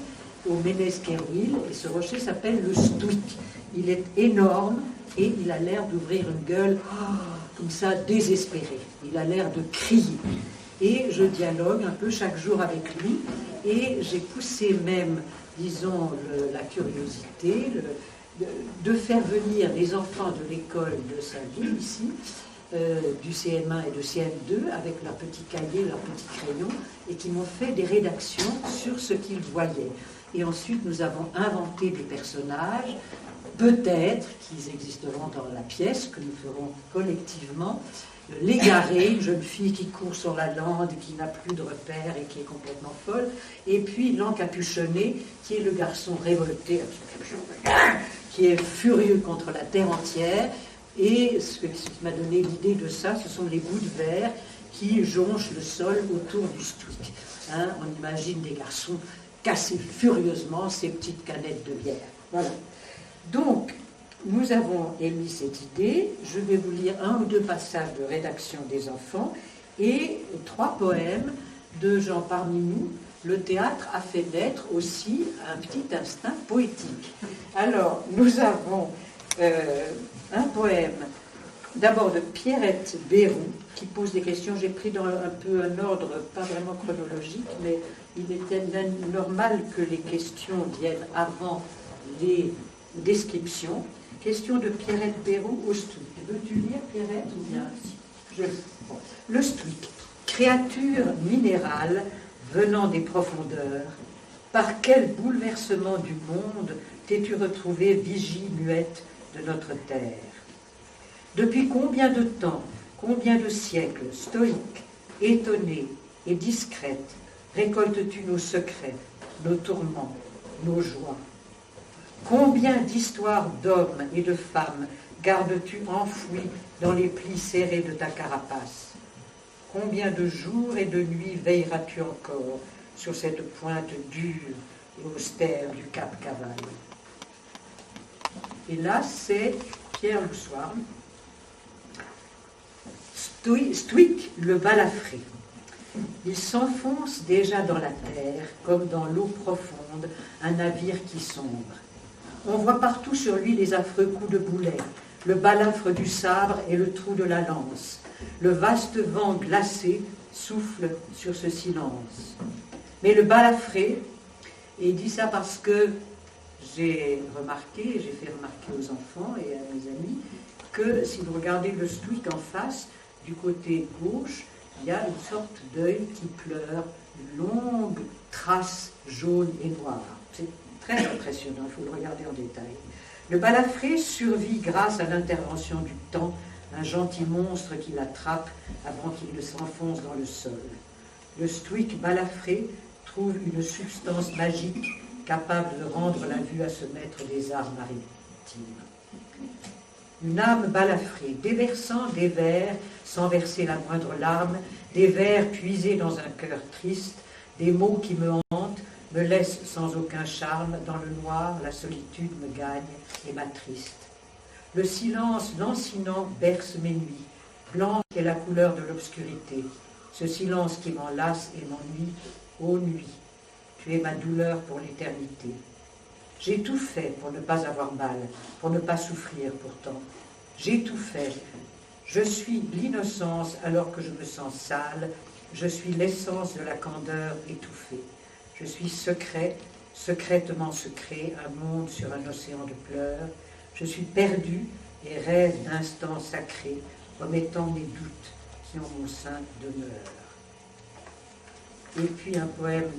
au Ménez-Kérouil, et ce rocher s'appelle le Stouik. Il est énorme et il a l'air d'ouvrir une gueule comme ça, désespérée. Il a l'air de crier. Et je dialogue un peu chaque jour avec lui, et j'ai poussé même, disons, la curiosité, de faire venir les enfants de l'école de Saint-Gilles, ici, du CM1 et de CM2, avec leur petit cahier, leur petit crayon, et qui m'ont fait des rédactions sur ce qu'ils voyaient. Et ensuite, nous avons inventé des personnages, peut-être qu'ils existeront dans la pièce, que nous ferons collectivement, l'égarée, une jeune fille qui court sur la lande, qui n'a plus de repères et qui est complètement folle, et puis l'encapuchonné, qui est le garçon révolté, qui est furieux contre la terre entière, et ce qui m'a donné l'idée de ça, ce sont les bouts de verre qui jonchent le sol autour du Stwick. Hein, on imagine des garçons casser furieusement ces petites canettes de bière. Voilà. Donc, nous avons émis cette idée. Je vais vous lire 1 ou 2 passages de rédaction des enfants et 3 poèmes de gens parmi nous. Le théâtre a fait naître aussi un petit instinct poétique. Alors, nous avons un poème, d'abord de Pierrette Bérou, qui pose des questions. J'ai pris dans un peu un ordre, pas vraiment chronologique, mais il était normal que les questions viennent avant les descriptions. Question de Pierrette Bérou au Stwick. Veux-tu lire, Pierrette, ou bien bon. Le Stwick, créature minérale venant des profondeurs, par quel bouleversement du monde t'es-tu retrouvée vigie muette de notre terre? Depuis combien de temps, combien de siècles, stoïque, étonnée et discrète, récoltes-tu nos secrets, nos tourments, nos joies? Combien d'histoires d'hommes et de femmes gardes-tu enfouies dans les plis serrés de ta carapace? Combien de jours et de nuits veilleras-tu encore sur cette pointe dure et austère du Cap Cavale? Et là, c'est Pierre Loussoir. Stwick, le balafré. Il s'enfonce déjà dans la terre, comme dans l'eau profonde, un navire qui sombre. On voit partout sur lui les affreux coups de boulet, le balafre du sabre et le trou de la lance. Le vaste vent glacé souffle sur ce silence. Mais le balafré, et il dit ça parce que j'ai fait remarquer aux enfants et à mes amis, que si vous regardez le Stwick en face, du côté gauche, il y a une sorte d'œil qui pleure, une longue trace jaune et noire. C'est très impressionnant, il faut le regarder en détail. Le balafré survit grâce à l'intervention du temps, un gentil monstre qui l'attrape avant qu'il ne s'enfonce dans le sol. Le Stwick balafré trouve une substance magique capable de rendre la vue à ce maître des arts maritimes. Une âme balafrée, déversant des vers sans verser la moindre larme, des vers puisés dans un cœur triste, des mots qui me hantent, me laissent sans aucun charme, dans le noir, la solitude me gagne et m'attriste. Le silence lancinant berce mes nuits, blanche est la couleur de l'obscurité, ce silence qui m'enlace et m'ennuie, ô nuit, tu es ma douleur pour l'éternité. J'ai tout fait pour ne pas avoir mal, pour ne pas souffrir pourtant. J'ai tout fait. Je suis l'innocence alors que je me sens sale. Je suis l'essence de la candeur étouffée. Je suis secret, secrètement secret, un monde sur un océan de pleurs. Je suis perdu et rêve d'instants sacrés, remettant mes doutes qui en mon sein demeurent. Et puis un poème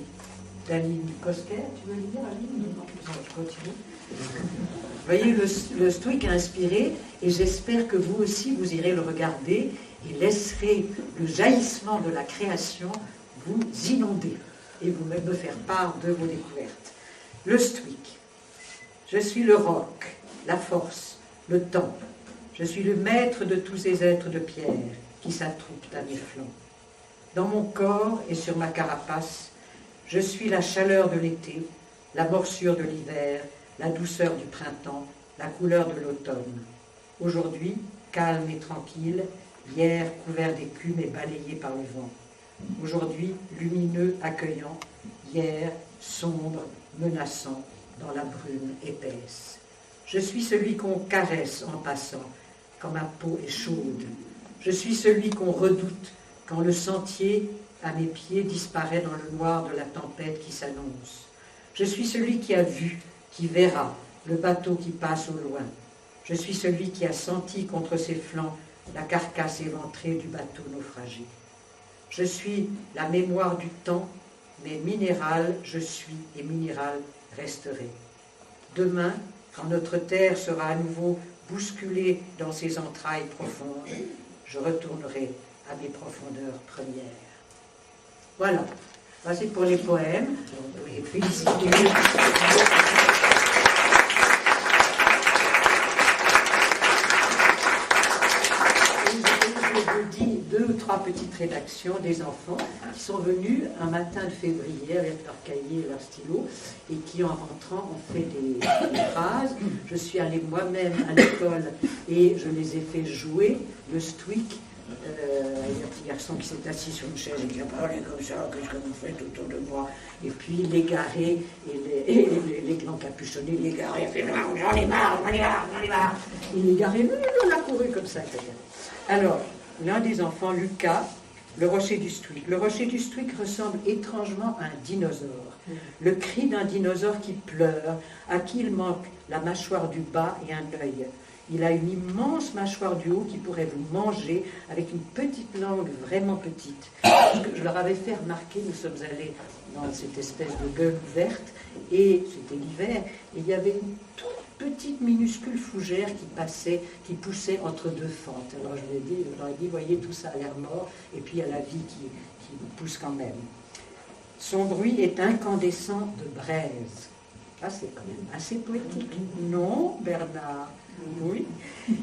d'Aline Kosker. Tu veux lire, Aline? Non, je continue. Vous voyez, le Stwick a inspiré, et j'espère que vous aussi, vous irez le regarder et laisserez le jaillissement de la création vous inonder et vous me faire part de vos découvertes. Le Stwick. Je suis le roc, la force, le temps. Je suis le maître de tous ces êtres de pierre qui s'attroupent à mes flancs. Dans mon corps et sur ma carapace, je suis la chaleur de l'été, la morsure de l'hiver, la douceur du printemps, la couleur de l'automne. Aujourd'hui, calme et tranquille, hier couvert d'écume et balayé par le vent. Aujourd'hui, lumineux, accueillant, hier sombre, menaçant, dans la brume épaisse. Je suis celui qu'on caresse en passant, quand ma peau est chaude. Je suis celui qu'on redoute, quand le sentier à mes pieds disparaît dans le noir de la tempête qui s'annonce. Je suis celui qui a vu, qui verra, le bateau qui passe au loin. Je suis celui qui a senti contre ses flancs la carcasse éventrée du bateau naufragé. Je suis la mémoire du temps, mais minéral je suis et minéral resterai. Demain, quand notre terre sera à nouveau bousculée dans ses entrailles profondes, je retournerai à mes profondeurs premières. Voilà, voici pour les poèmes. Vous pouvez féliciter. Je dis 2 ou 3 petites rédactions des enfants qui sont venus un matin de février avec leur cahier et leur stylo et qui en rentrant ont fait des phrases. Je suis allée moi-même à l'école et je les ai fait jouer le Stwick. Il y a un petit garçon qui s'est assis sur une chaise et qui a parlé comme ça, qu'est-ce que vous faites autour de moi? Et puis l'égaré et les glands capuchonnés, l'égaré a fait j'en ai marre, j'en ai marre, j'en ai marre. Et l'égaré, on a couru comme ça. Alors, l'un des enfants, Lucas, le rocher du Stwick. Le rocher du Stwick ressemble étrangement à un dinosaure. Le cri d'un dinosaure qui pleure, à qui il manque la mâchoire du bas et un œil. Il a une immense mâchoire du haut qui pourrait vous manger avec une petite langue vraiment petite. Je leur avais fait remarquer, nous sommes allés dans cette espèce de gueule ouverte, et c'était l'hiver, et il y avait une toute petite minuscule fougère qui poussait entre 2 fentes. Alors je leur ai dit, voyez, tout ça a l'air mort, et puis il y a la vie qui pousse quand même. Son bruit est incandescent de braise. Ah, c'est quand même assez poétique. Non, Bernard? Oui.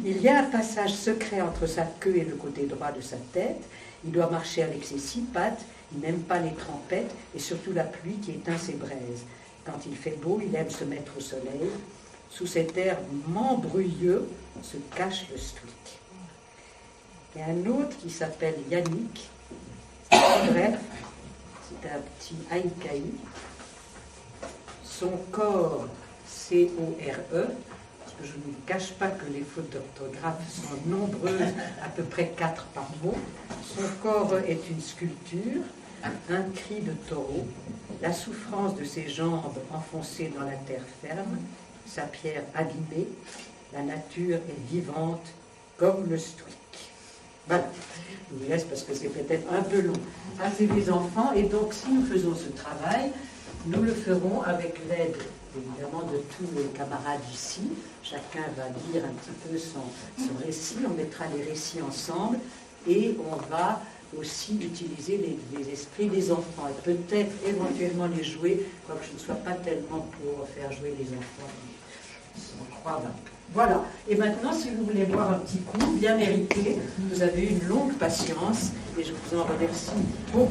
Il y a un passage secret entre sa queue et le côté droit de sa tête. Il doit marcher avec ses 6 pattes. Il n'aime pas les trempettes et surtout la pluie qui éteint ses braises. Quand il fait beau, il aime se mettre au soleil. Sous cet air membruyeux se cache le Stwick. Il y a un autre qui s'appelle Yannick. Bref, c'est un petit haïkaï. Son corps, C-O-R-E, parce que je ne vous cache pas que les fautes d'orthographe sont nombreuses, à peu près 4 par mot. Son corps est une sculpture, un cri de taureau, la souffrance de ses jambes enfoncées dans la terre ferme, sa pierre abîmée, la nature est vivante comme le Stwick. Voilà, je vous laisse parce que c'est peut-être un peu long. Ça, c'est les enfants, et donc si nous faisons ce travail, nous le ferons avec l'aide, évidemment, de tous les camarades ici. Chacun va lire un petit peu son récit. On mettra les récits ensemble et on va aussi utiliser les esprits des enfants et peut-être éventuellement les jouer, quoique je ne sois pas tellement pour faire jouer les enfants. Voilà. Et maintenant, si vous voulez boire un petit coup, bien mérité, vous avez eu une longue patience et je vous en remercie beaucoup.